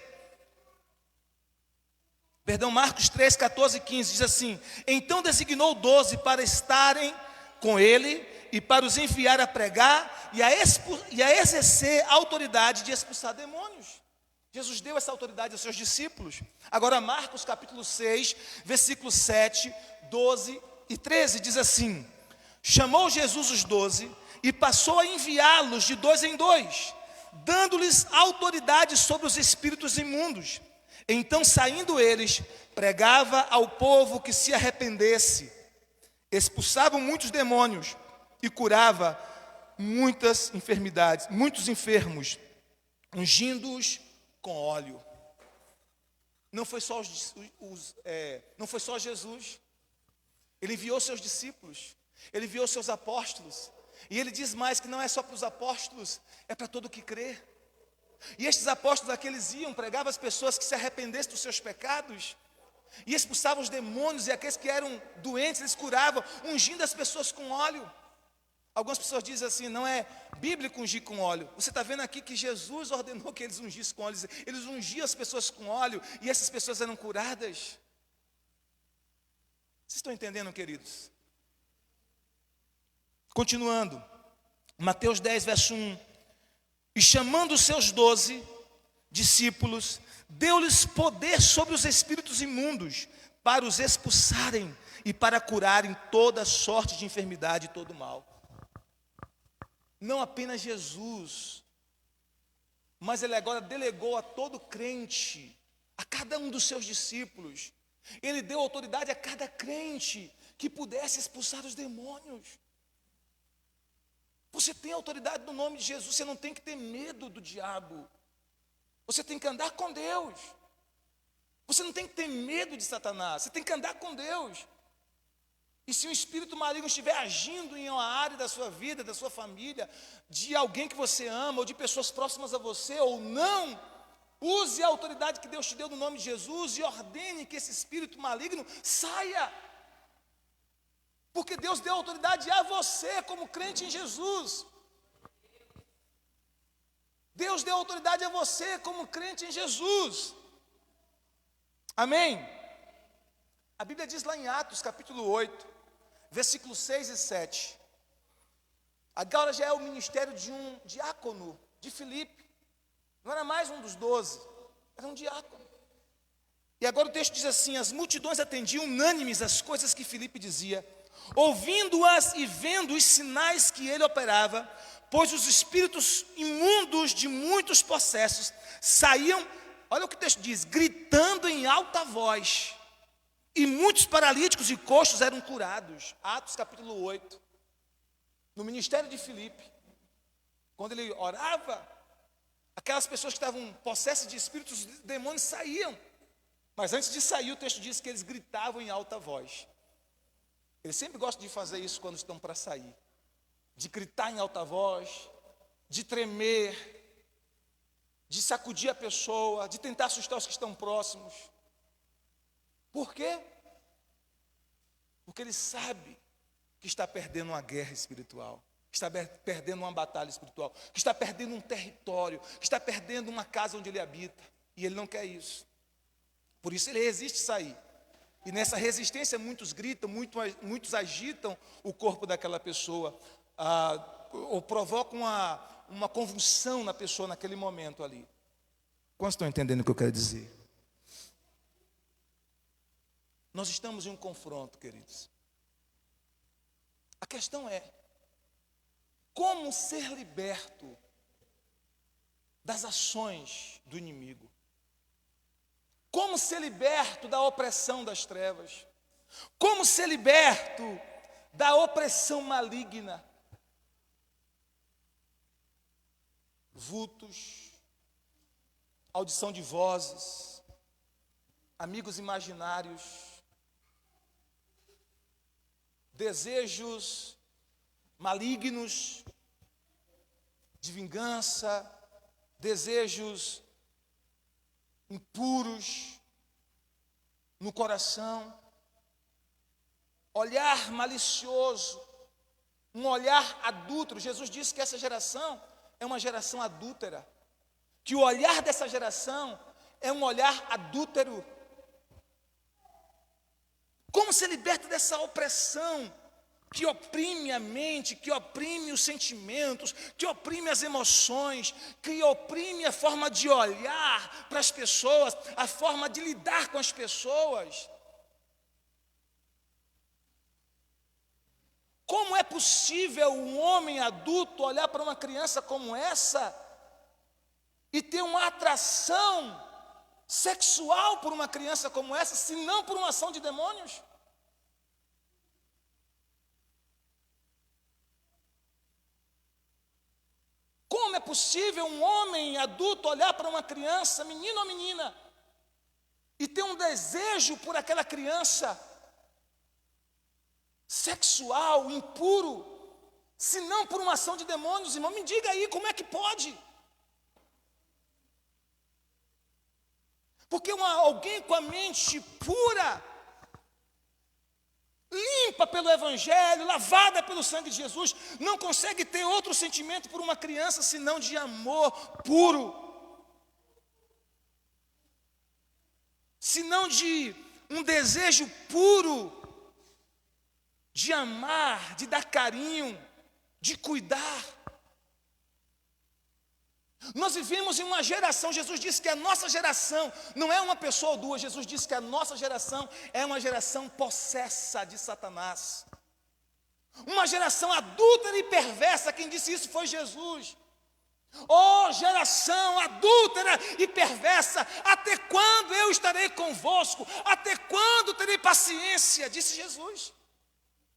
Perdão, Marcos 3, 14 e 15, diz assim: então designou 12 para estarem com ele e para os enviar a pregar e a exercer a autoridade de expulsar demônios. Jesus deu essa autoridade aos seus discípulos. Agora Marcos capítulo 6, versículo 7, 12 e 13, diz assim: chamou Jesus os 12 e passou a enviá-los de 2 em 2, dando-lhes autoridade sobre os espíritos imundos. Então, saindo eles, pregava ao povo que se arrependesse, expulsavam muitos demônios e curava muitas enfermidades, muitos enfermos, ungindo-os com óleo. Não foi só não foi só Jesus. Ele enviou seus discípulos, ele enviou seus apóstolos. E ele diz mais que não é só para os apóstolos, é para todo que crê. E estes apóstolos aqui, eles iam, pregavam as pessoas que se arrependessem dos seus pecados. e expulsavam os demônios, e aqueles que eram doentes, eles curavam, ungindo as pessoas com óleo. Algumas pessoas dizem assim, não é bíblico ungir com óleo. Você está vendo aqui que Jesus ordenou que eles ungissem com óleo. Eles ungiam as pessoas com óleo, e essas pessoas eram curadas. Vocês estão entendendo, queridos? Continuando, Mateus 10, verso 1. E chamando os seus 12 discípulos, deu-lhes poder sobre os espíritos imundos, para os expulsarem e para curarem toda sorte de enfermidade e todo mal. Não apenas Jesus, mas ele agora delegou a todo crente, a cada um dos seus discípulos. Ele deu autoridade a cada crente que pudesse expulsar os demônios. Você tem autoridade no nome de Jesus, você não tem que ter medo do diabo. Você tem que andar com Deus. Você não tem que ter medo de Satanás, você tem que andar com Deus. E se um espírito maligno estiver agindo em uma área da sua vida, da sua família, de alguém que você ama, ou de pessoas próximas a você, ou não, use a autoridade que Deus te deu no nome de Jesus e ordene que esse espírito maligno saia. Porque Deus deu autoridade a você como crente em Jesus. Deus deu autoridade a você como crente em Jesus. Amém? A Bíblia diz lá em Atos capítulo 8, versículos 6 e 7. Agora já é o ministério de um diácono de Filipe. Não era mais um dos 12, era um diácono. E agora o texto diz assim: as multidões atendiam unânimes as coisas que Filipe dizia, ouvindo-as e vendo os sinais que ele operava, pois os espíritos imundos de muitos possessos saíam, olha o que o texto diz, gritando em alta voz, e muitos paralíticos e coxos eram curados. Atos capítulo 8, no ministério de Filipe, quando ele orava, aquelas pessoas que estavam possessas de espíritos, de demônios saíam. Mas antes de sair, o texto diz que eles gritavam em alta voz. Eles sempre gostam de fazer isso quando estão para sair, de gritar em alta voz, de tremer, de sacudir a pessoa, de tentar assustar os que estão próximos. Por quê? Porque ele sabe que está perdendo uma guerra espiritual, que está perdendo uma batalha espiritual, que está perdendo um território, que está perdendo uma casa onde ele habita, e ele não quer isso. Por isso ele resiste sair. E nessa resistência muitos gritam, muitos agitam o corpo daquela pessoa, ou provocam uma convulsão na pessoa naquele momento ali. Quantos estão entendendo o que eu quero dizer? Nós estamos em um confronto, queridos. A questão é, como ser liberto das ações do inimigo? Como ser liberto da opressão das trevas? Como ser liberto da opressão maligna? Vultos, audição de vozes, amigos imaginários, desejos malignos de vingança, desejos impuros no coração, olhar malicioso, um olhar adúltero. Jesus disse que essa geração é uma geração adúltera, que o olhar dessa geração é um olhar adúltero. Como ser liberto dessa opressão que oprime a mente, que oprime os sentimentos, que oprime as emoções, que oprime a forma de olhar para as pessoas, a forma de lidar com as pessoas? Como é possível um homem adulto olhar para uma criança como essa e ter uma atração sexual por uma criança como essa, se não por uma ação de demônios? Como é possível um homem adulto olhar para uma criança, menino ou menina, e ter um desejo por aquela criança sexual, impuro, se não por uma ação de demônios, irmão? Me diga aí, como é que pode? Porque alguém com a mente pura, limpa pelo Evangelho, lavada pelo sangue de Jesus, não consegue ter outro sentimento por uma criança senão de amor puro, senão de um desejo puro de amar, de dar carinho, de cuidar. Nós vivemos em uma geração, Jesus disse que a nossa geração não é uma pessoa ou duas, Jesus disse que a nossa geração é uma geração possessa de Satanás. Uma geração adúltera e perversa, quem disse isso foi Jesus. Oh, geração adúltera e perversa, até quando eu estarei convosco? Até quando terei paciência? Disse Jesus.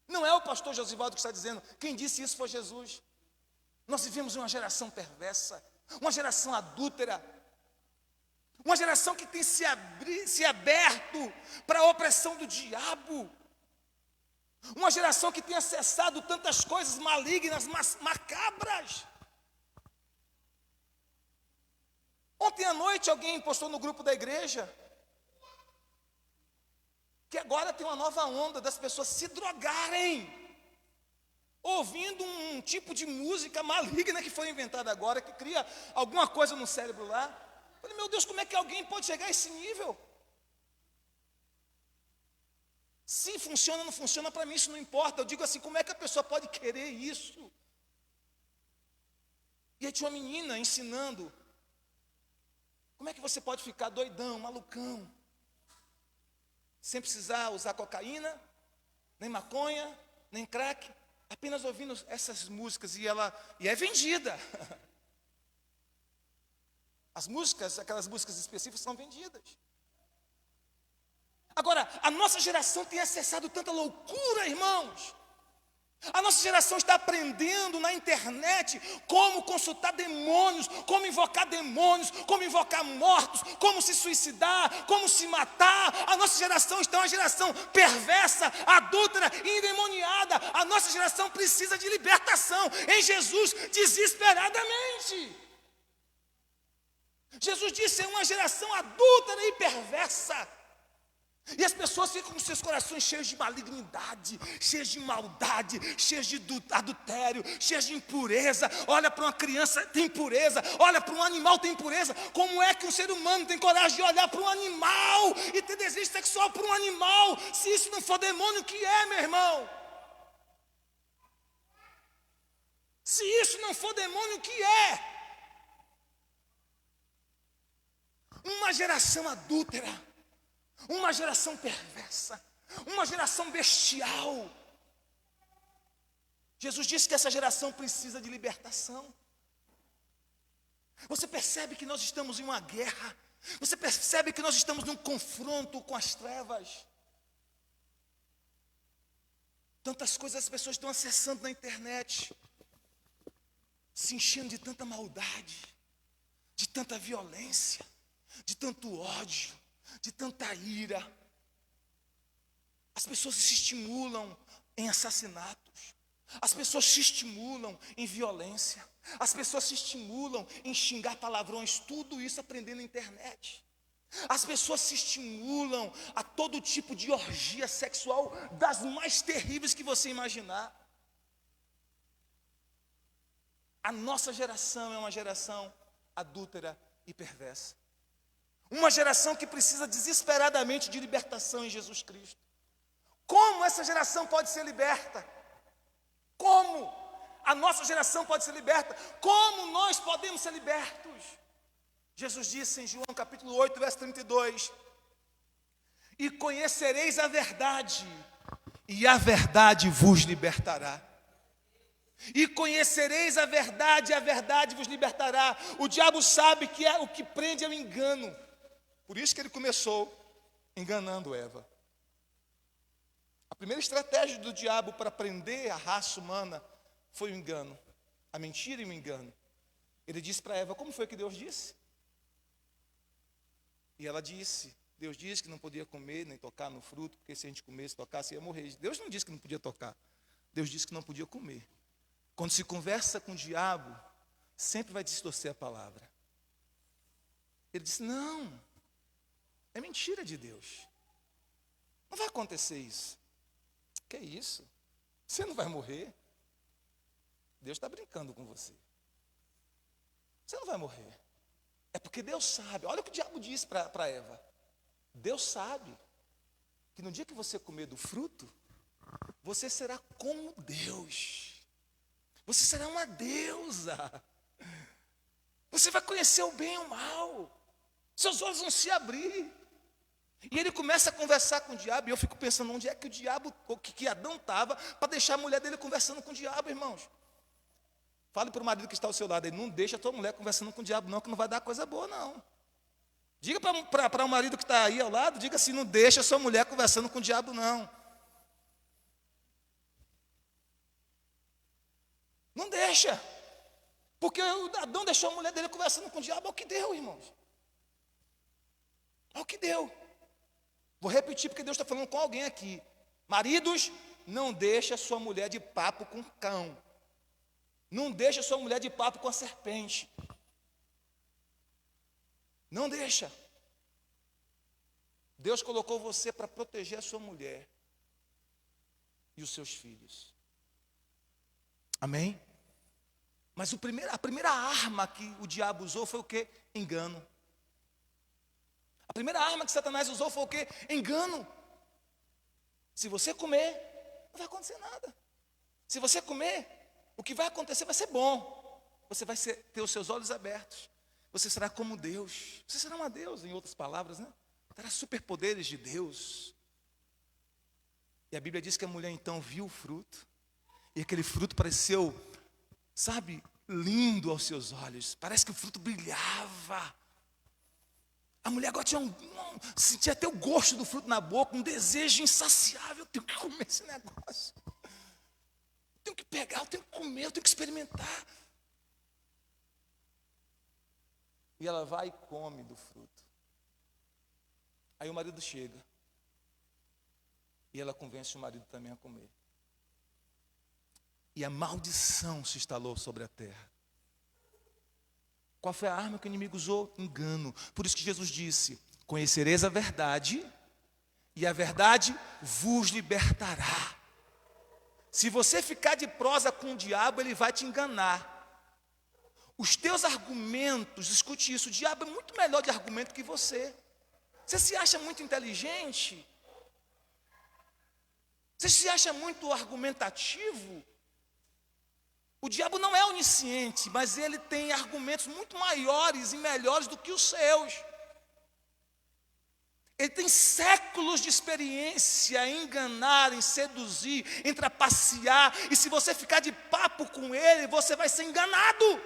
Não é o pastor Josivaldo que está dizendo, quem disse isso foi Jesus. Nós vivemos em uma geração perversa, uma geração adúltera, uma geração que tem se aberto para a opressão do diabo, uma geração que tem acessado tantas coisas malignas, macabras. Ontem à noite alguém postou no grupo da igreja que agora tem uma nova onda das pessoas se drogarem, ouvindo um tipo de música maligna que foi inventada agora, que cria alguma coisa no cérebro lá. Eu falei, meu Deus, como é que alguém pode chegar a esse nível? Se funciona ou não funciona, para mim isso não importa. Eu digo assim, como é que a pessoa pode querer isso? E aí tinha uma menina ensinando, como é que você pode ficar doidão, malucão, sem precisar usar cocaína, nem maconha, nem crack, apenas ouvindo essas músicas, e é vendida. As músicas, aquelas músicas específicas são vendidas. Agora, a nossa geração tem acessado tanta loucura, irmãos. A nossa geração está aprendendo na internet como consultar demônios, como invocar mortos, como se suicidar, como se matar. A nossa geração está uma geração perversa, adúltera e endemoniada. A nossa geração precisa de libertação em Jesus desesperadamente. Jesus disse, é uma geração adúltera e perversa. E as pessoas ficam com seus corações cheios de malignidade, cheios de maldade, cheios de adultério, cheios de impureza. Olha para uma criança, tem impureza. Olha para um animal, tem impureza. Como é que um ser humano tem coragem de olhar para um animal e ter desejo sexual por um animal? Se isso não for demônio, o que é, meu irmão? Se isso não for demônio, o que é? Uma geração adúltera, uma geração perversa, uma geração bestial. Jesus disse que essa geração precisa de libertação. Você percebe que nós estamos em uma guerra? Você percebe que nós estamos num confronto com as trevas? Tantas coisas as pessoas estão acessando na internet, se enchendo de tanta maldade, de tanta violência, de tanto ódio, de tanta ira. As pessoas se estimulam em assassinatos, as pessoas se estimulam em violência, as pessoas se estimulam em xingar palavrões, tudo isso aprendendo na internet. As pessoas se estimulam a todo tipo de orgia sexual, das mais terríveis que você imaginar. A nossa geração é uma geração adúltera e perversa. Uma geração que precisa desesperadamente de libertação em Jesus Cristo. Como essa geração pode ser liberta? Como a nossa geração pode ser liberta? Como nós podemos ser libertos? Jesus disse em João capítulo 8, verso 32: e conhecereis a verdade, e a verdade vos libertará. E conhecereis a verdade vos libertará. O diabo sabe que o que prende é o engano. Por isso que ele começou enganando Eva. A primeira estratégia do diabo para prender a raça humana foi o engano, a mentira e o engano. Ele disse para Eva, como foi que Deus disse? E ela disse, Deus disse que não podia comer nem tocar no fruto, porque se a gente comesse, tocasse, ia morrer. Deus não disse que não podia tocar, Deus disse que não podia comer. Quando se conversa com o diabo, sempre vai distorcer a palavra. Ele disse, não, É mentira de Deus. Não vai acontecer isso. Que isso? Você não vai morrer. Deus está brincando com você. Você não vai morrer. É porque Deus sabe. Olha o que o diabo disse para Eva. Deus sabe que no dia que você comer do fruto, você será como Deus. Você será uma deusa. Você vai conhecer o bem e o mal. Seus olhos vão se abrir. E ele começa a conversar com o diabo. E eu fico pensando, onde é que o diabo, que Adão estava, para deixar a mulher dele conversando com o diabo, irmãos. Fale para o marido que está ao seu lado, ele não deixa a tua mulher conversando com o diabo não, que não vai dar coisa boa não. Diga para o marido que está aí ao lado, diga assim, não deixa a sua mulher conversando com o diabo não. Não deixa. Porque Adão deixou a mulher dele conversando com o diabo, é o que deu, irmãos. É o que deu. Vou repetir porque Deus está falando com alguém aqui. Maridos, não deixa a sua mulher de papo com cão. Não deixa a sua mulher de papo com a serpente. Não deixa. Deus colocou você para proteger a sua mulher e os seus filhos. Amém? Mas a primeira arma que o diabo usou foi o quê? Engano. A primeira arma que Satanás usou foi o quê? Engano. Se você comer, não vai acontecer nada. Se você comer, o que vai acontecer vai ser bom. Você vai ter os seus olhos abertos. Você será como Deus. Você será uma deusa, em outras palavras, né? Terá superpoderes de Deus. E a Bíblia diz que a mulher então viu o fruto. E aquele fruto pareceu, sabe, lindo aos seus olhos. Parece que o fruto brilhava. A mulher agora sentia até o gosto do fruto na boca, um desejo insaciável. Eu tenho que comer esse negócio. Eu tenho que pegar, eu tenho que comer, eu tenho que experimentar. E ela vai e come do fruto. Aí o marido chega. E ela convence o marido também a comer. E a maldição se instalou sobre a terra. Qual foi a arma que o inimigo usou? Engano. Por isso que Jesus disse, conhecereis a verdade, e a verdade vos libertará. Se você ficar de prosa com o diabo, ele vai te enganar. Os teus argumentos, escute isso, o diabo é muito melhor de argumento que você. Você se acha muito inteligente? Você se acha muito argumentativo? O diabo não é onisciente, mas ele tem argumentos muito maiores e melhores do que os seus. Ele tem séculos de experiência em enganar, em seduzir, em trapacear. E se você ficar de papo com ele, você vai ser enganado.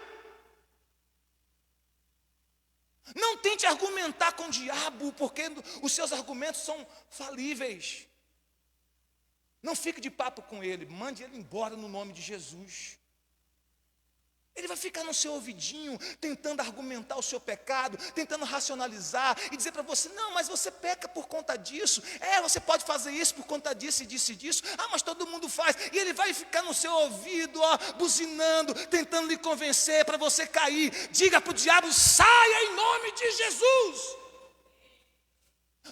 Não tente argumentar com o diabo, porque os seus argumentos são falíveis. Não fique de papo com ele, mande ele embora no nome de Jesus. Ele vai ficar no seu ouvidinho, tentando argumentar o seu pecado, tentando racionalizar e dizer para você, não, mas você peca por conta disso. Você pode fazer isso por conta disso e disso e disso. Mas todo mundo faz. E ele vai ficar no seu ouvido, buzinando, tentando lhe convencer para você cair. Diga para o diabo, saia em nome de Jesus.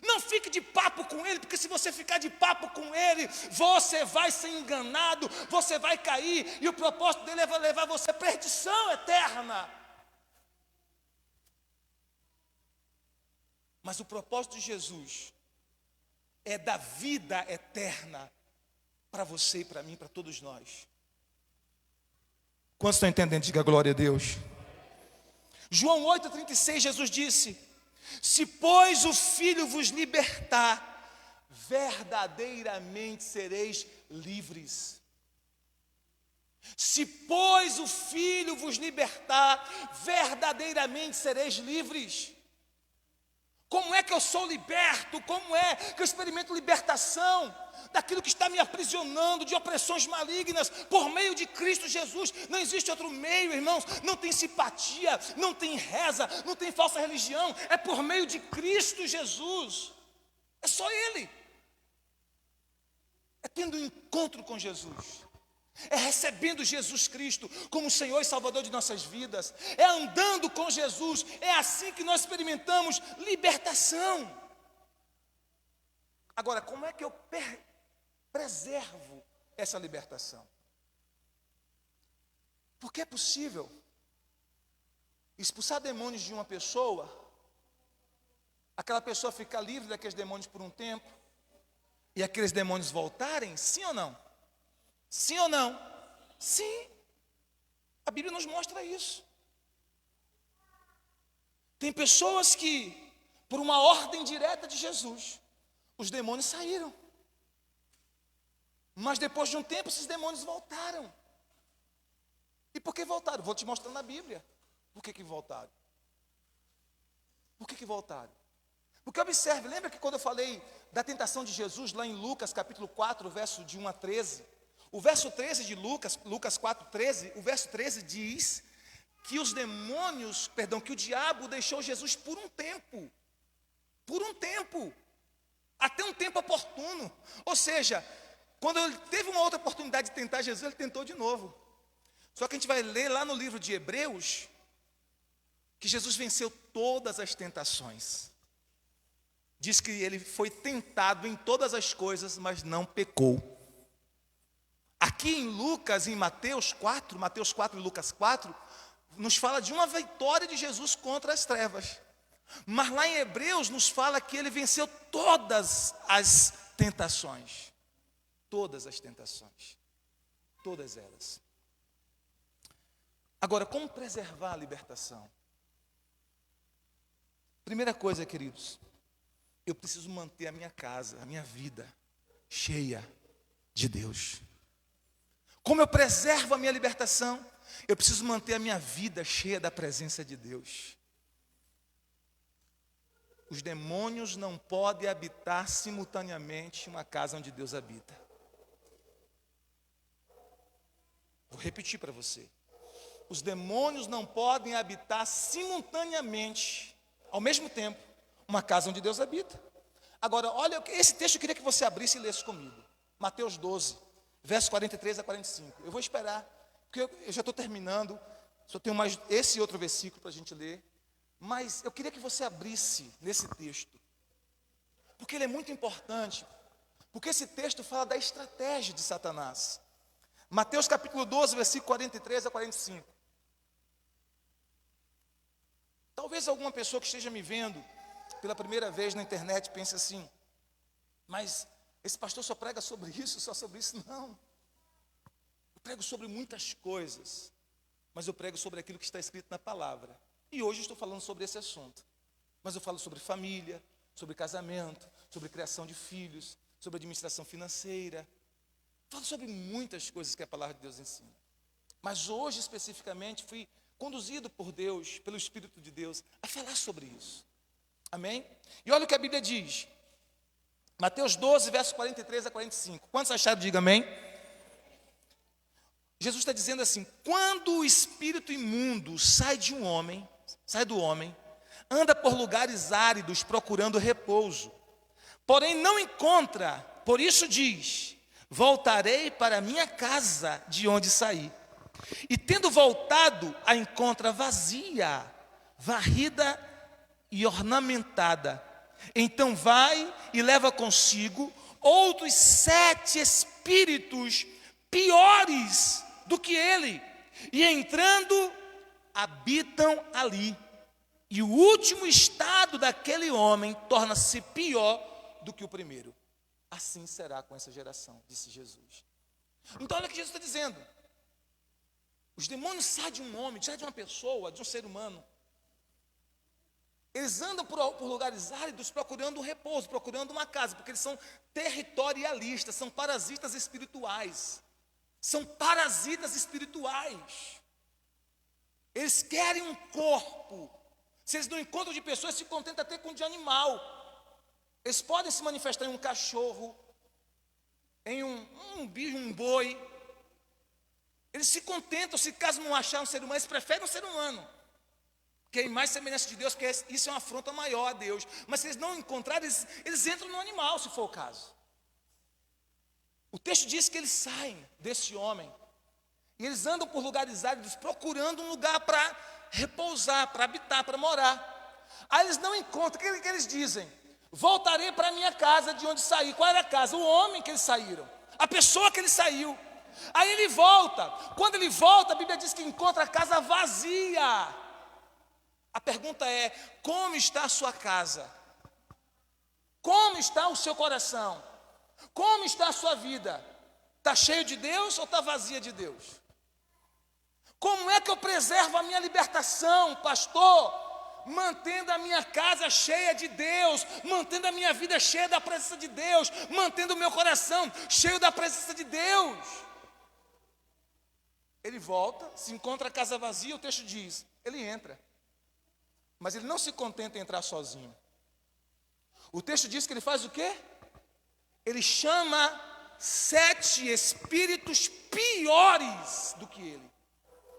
Não fique de papo com ele, porque se você ficar de papo com ele, você vai ser enganado, você vai cair, e o propósito dele é levar você à perdição eterna. Mas o propósito de Jesus é dar vida eterna para você e para mim, para todos nós. Quantos estão entendendo? Diga glória a Deus. João 8,36, Jesus disse, se pois o Filho vos libertar, verdadeiramente sereis livres. Se pois o Filho vos libertar, verdadeiramente sereis livres. Como é que eu sou liberto? Como é que eu experimento libertação daquilo que está me aprisionando, de opressões malignas, por meio de Cristo Jesus? Não existe outro meio, irmãos. Não tem simpatia, não tem reza, não tem falsa religião. É por meio de Cristo Jesus. É só Ele. É tendo um encontro com Jesus. É recebendo Jesus Cristo como Senhor e Salvador de nossas vidas. É andando com Jesus. É assim que nós experimentamos libertação. Agora, como é que eu preservo essa libertação? Porque é possível expulsar demônios de uma pessoa, aquela pessoa ficar livre daqueles demônios por um tempo, e aqueles demônios voltarem, sim ou não? Sim ou não? Sim. A Bíblia nos mostra isso. Tem pessoas que, por uma ordem direta de Jesus, os demônios saíram. Mas depois de um tempo, esses demônios voltaram. E por que voltaram? Vou te mostrar na Bíblia. Por que voltaram? Por que voltaram? Porque observe, lembra que quando eu falei da tentação de Jesus, lá em Lucas capítulo 4, verso de 1 a 13, o verso 13 de Lucas 4, 13, o verso 13 diz que os demônios, que o diabo deixou Jesus por um tempo, até um tempo oportuno. Ou seja, quando ele teve uma outra oportunidade de tentar Jesus, ele tentou de novo. Só que a gente vai ler lá no livro de Hebreus, que Jesus venceu todas as tentações. Diz que ele foi tentado em todas as coisas, mas não pecou. Aqui em Lucas, em Mateus 4 e Lucas 4, nos fala de uma vitória de Jesus contra as trevas. Mas lá em Hebreus nos fala que ele venceu todas as tentações. Todas as tentações. Todas elas. Agora, como preservar a libertação? Primeira coisa, queridos, eu preciso manter a minha casa, a minha vida cheia de Deus. Como eu preservo a minha libertação? Eu preciso manter a minha vida cheia da presença de Deus. Os demônios não podem habitar simultaneamente em uma casa onde Deus habita. Vou repetir para você. Os demônios não podem habitar simultaneamente, ao mesmo tempo, uma casa onde Deus habita. Agora, olha, esse texto eu queria que você abrisse e lesse comigo. Mateus 12, versos 43 a 45. Eu vou esperar, porque eu já estou terminando. Só tenho mais esse outro versículo para a gente ler. Mas eu queria que você abrisse nesse texto, porque ele é muito importante. Porque esse texto fala da estratégia de Satanás. Mateus capítulo 12, versículo 43 a 45. Talvez alguma pessoa que esteja me vendo pela primeira vez na internet pense assim: mas esse pastor só prega sobre isso, só sobre isso? Não. Eu prego sobre muitas coisas, mas eu prego sobre aquilo que está escrito na palavra. E hoje eu estou falando sobre esse assunto. Mas eu falo sobre família, sobre casamento, sobre criação de filhos, sobre administração financeira. Falo sobre muitas coisas que a palavra de Deus ensina. Mas hoje, especificamente, fui conduzido por Deus, pelo Espírito de Deus, a falar sobre isso. Amém? E olha o que a Bíblia diz. Mateus 12, versos 43 a 45. Quantos acharam? Diga amém. Jesus está dizendo assim: quando o espírito imundo sai do homem, anda por lugares áridos procurando repouso, porém não encontra, por isso diz: voltarei para a minha casa de onde saí. E tendo voltado, a encontra vazia, varrida e ornamentada. Então vai e leva consigo outros 7 espíritos piores do que ele, e entrando, habitam ali. E o último estado daquele homem torna-se pior do que o primeiro. Assim será com essa geração, disse Jesus. Então olha o que Jesus está dizendo. Os demônios saem de um homem, saem de uma pessoa, de um ser humano. Eles andam por lugares áridos procurando um repouso, procurando uma casa, porque eles são territorialistas, são parasitas espirituais. São parasitas espirituais. Eles querem um corpo. Se eles não encontram de pessoas, se contentam até com de animal. Eles podem se manifestar em um cachorro, em um bicho, um boi. Eles se contentam, se caso não achar um ser humano, eles preferem um ser humano. Que é mais semelhança de Deus, porque isso é uma afronta maior a Deus. Mas se eles não encontrarem, eles entram no animal, se for o caso. O texto diz que eles saem desse homem. E eles andam por lugares áridos, procurando um lugar para repousar, para habitar, para morar. Aí eles não encontram, o que eles dizem? voltarei para a minha casa de onde saí. Qual era a casa? O homem que eles saíram, a pessoa que ele saiu. Aí ele volta. Quando ele volta, a Bíblia diz que encontra a casa vazia. A pergunta é: como está a sua casa? Como está o seu coração? Como está a sua vida? Está cheio de Deus ou está vazia de Deus? Como é que eu preservo a minha libertação, pastor? Mantendo a minha casa cheia de Deus, mantendo a minha vida cheia da presença de Deus, mantendo o meu coração cheio da presença de Deus. Ele volta, se encontra a casa vazia, o texto diz, ele entra. Mas ele não se contenta em entrar sozinho. O texto diz que ele faz o quê? Ele chama 7 espíritos piores do que ele.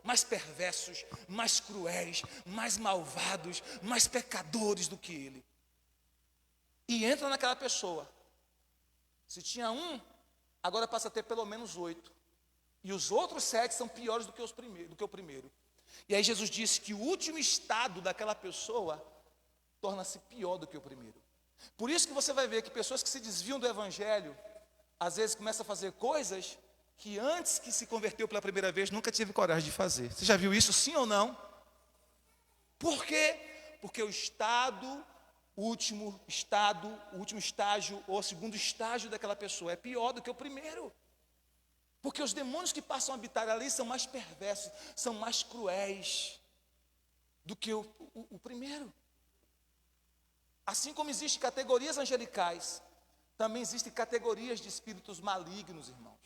Mais perversos, mais cruéis, mais malvados, mais pecadores do que ele. E entra naquela pessoa. Se tinha um, agora passa a ter pelo menos 8. E os outros 7 são piores do que o primeiro. E aí Jesus disse que o último estado daquela pessoa torna-se pior do que o primeiro. Por isso que você vai ver que pessoas que se desviam do evangelho, às vezes começam a fazer coisas que antes que se converteu pela primeira vez, nunca tive coragem de fazer. Você já viu isso, sim ou não? Por quê? Porque o último estágio, ou o segundo estágio daquela pessoa é pior do que o primeiro. Porque os demônios que passam a habitar ali são mais perversos, são mais cruéis do que o primeiro. Assim como existem categorias angelicais, também existem categorias de espíritos malignos, irmãos.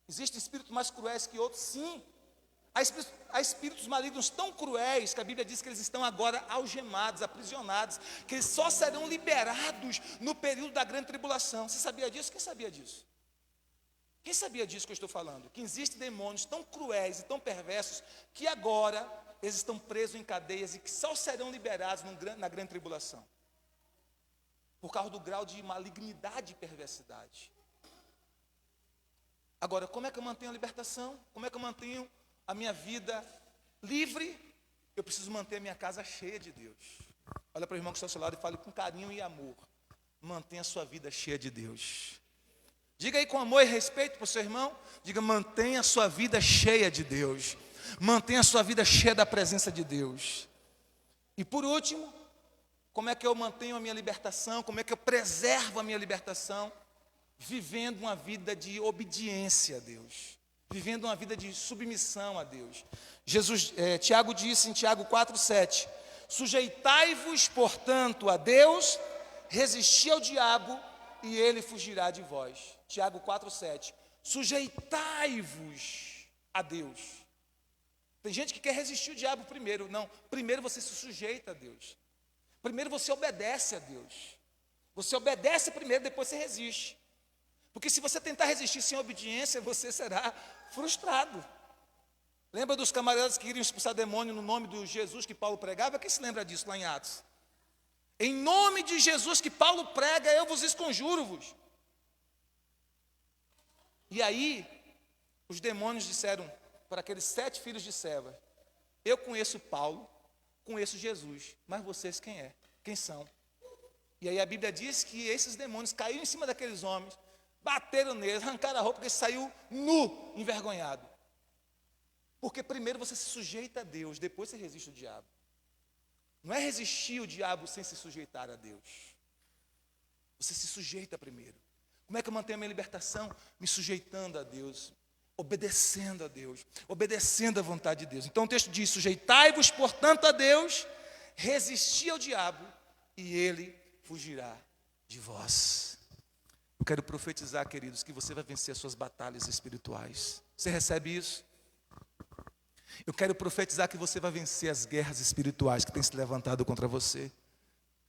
Existem espíritos mais cruéis que outros, sim. Há espíritos malignos tão cruéis que a Bíblia diz que eles estão agora algemados, aprisionados, que eles só serão liberados no período da grande tribulação. Você sabia disso? Quem sabia disso? Quem sabia disso que eu estou falando? Que existem demônios tão cruéis e tão perversos que agora eles estão presos em cadeias e que só serão liberados na grande tribulação. Por causa do grau de malignidade e perversidade. Agora, como é que eu mantenho a libertação? Como é que eu mantenho a minha vida livre? Eu preciso manter a minha casa cheia de Deus. Olha para o irmão que está ao seu lado e fale com carinho e amor. Mantenha a sua vida cheia de Deus. Diga aí com amor e respeito para o seu irmão. Diga, mantenha a sua vida cheia de Deus. Mantenha a sua vida cheia da presença de Deus. E por último, como é que eu mantenho a minha libertação? Como é que eu preservo a minha libertação? Vivendo uma vida de obediência a Deus. Vivendo uma vida de submissão a Deus. Tiago disse em Tiago 4,7: sujeitai-vos, portanto, a Deus, resisti ao diabo e ele fugirá de vós. Tiago 4,7. Sujeitai-vos a Deus. Tem gente que quer resistir o diabo primeiro. Não, primeiro você se sujeita a Deus. Primeiro você obedece a Deus. Você obedece primeiro, depois você resiste. Porque se você tentar resistir sem obediência, você será frustrado. Lembra dos camaradas que queriam expulsar demônio no nome do Jesus que Paulo pregava? Quem se lembra disso lá em Atos? Em nome de Jesus que Paulo prega, eu vos esconjuro-vos. E aí, os demônios disseram para aqueles 7 filhos de Seva: eu conheço Paulo, conheço Jesus, mas vocês quem é? Quem são? E aí a Bíblia diz que esses demônios caíram em cima daqueles homens, bateram neles, arrancaram a roupa, porque ele saiu nu, envergonhado. Porque primeiro você se sujeita a Deus, depois você resiste ao diabo. Não é resistir o diabo sem se sujeitar a Deus. Você se sujeita primeiro. Como é que eu mantenho a minha libertação? Me sujeitando a Deus, obedecendo a Deus, obedecendo à vontade de Deus. Então o texto diz: sujeitai-vos, portanto, a Deus, resisti ao diabo e ele fugirá de vós. Eu quero profetizar, queridos, que você vai vencer as suas batalhas espirituais. Você recebe isso? Eu quero profetizar que você vai vencer as guerras espirituais que têm se levantado contra você.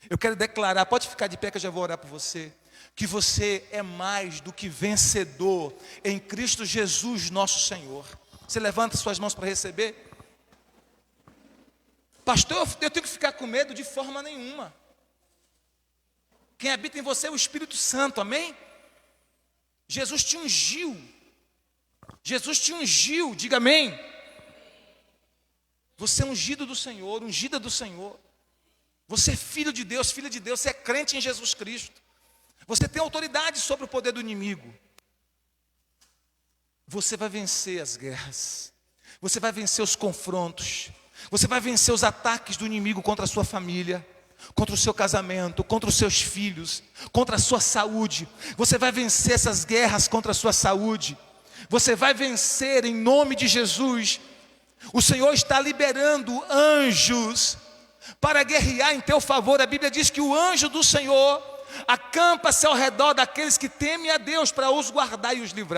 Eu quero declarar, pode ficar de pé que eu já vou orar por você, que você é mais do que vencedor em Cristo Jesus, nosso Senhor. Você levanta suas mãos para receber? Pastor, eu tenho que ficar com medo? De forma nenhuma. Quem habita em você é o Espírito Santo, amém? Jesus te ungiu. Jesus te ungiu, diga amém. Você é ungido do Senhor, ungida do Senhor. Você é filho de Deus, filha de Deus, você é crente em Jesus Cristo. Você tem autoridade sobre o poder do inimigo. Você vai vencer as guerras. Você vai vencer os confrontos. Você vai vencer os ataques do inimigo contra a sua família, contra o seu casamento, contra os seus filhos, contra a sua saúde. Você vai vencer essas guerras contra a sua saúde. Você vai vencer em nome de Jesus. O Senhor está liberando anjos para guerrear em teu favor. A Bíblia diz que o anjo do Senhor acampa-se ao redor daqueles que temem a Deus para os guardar e os livrar.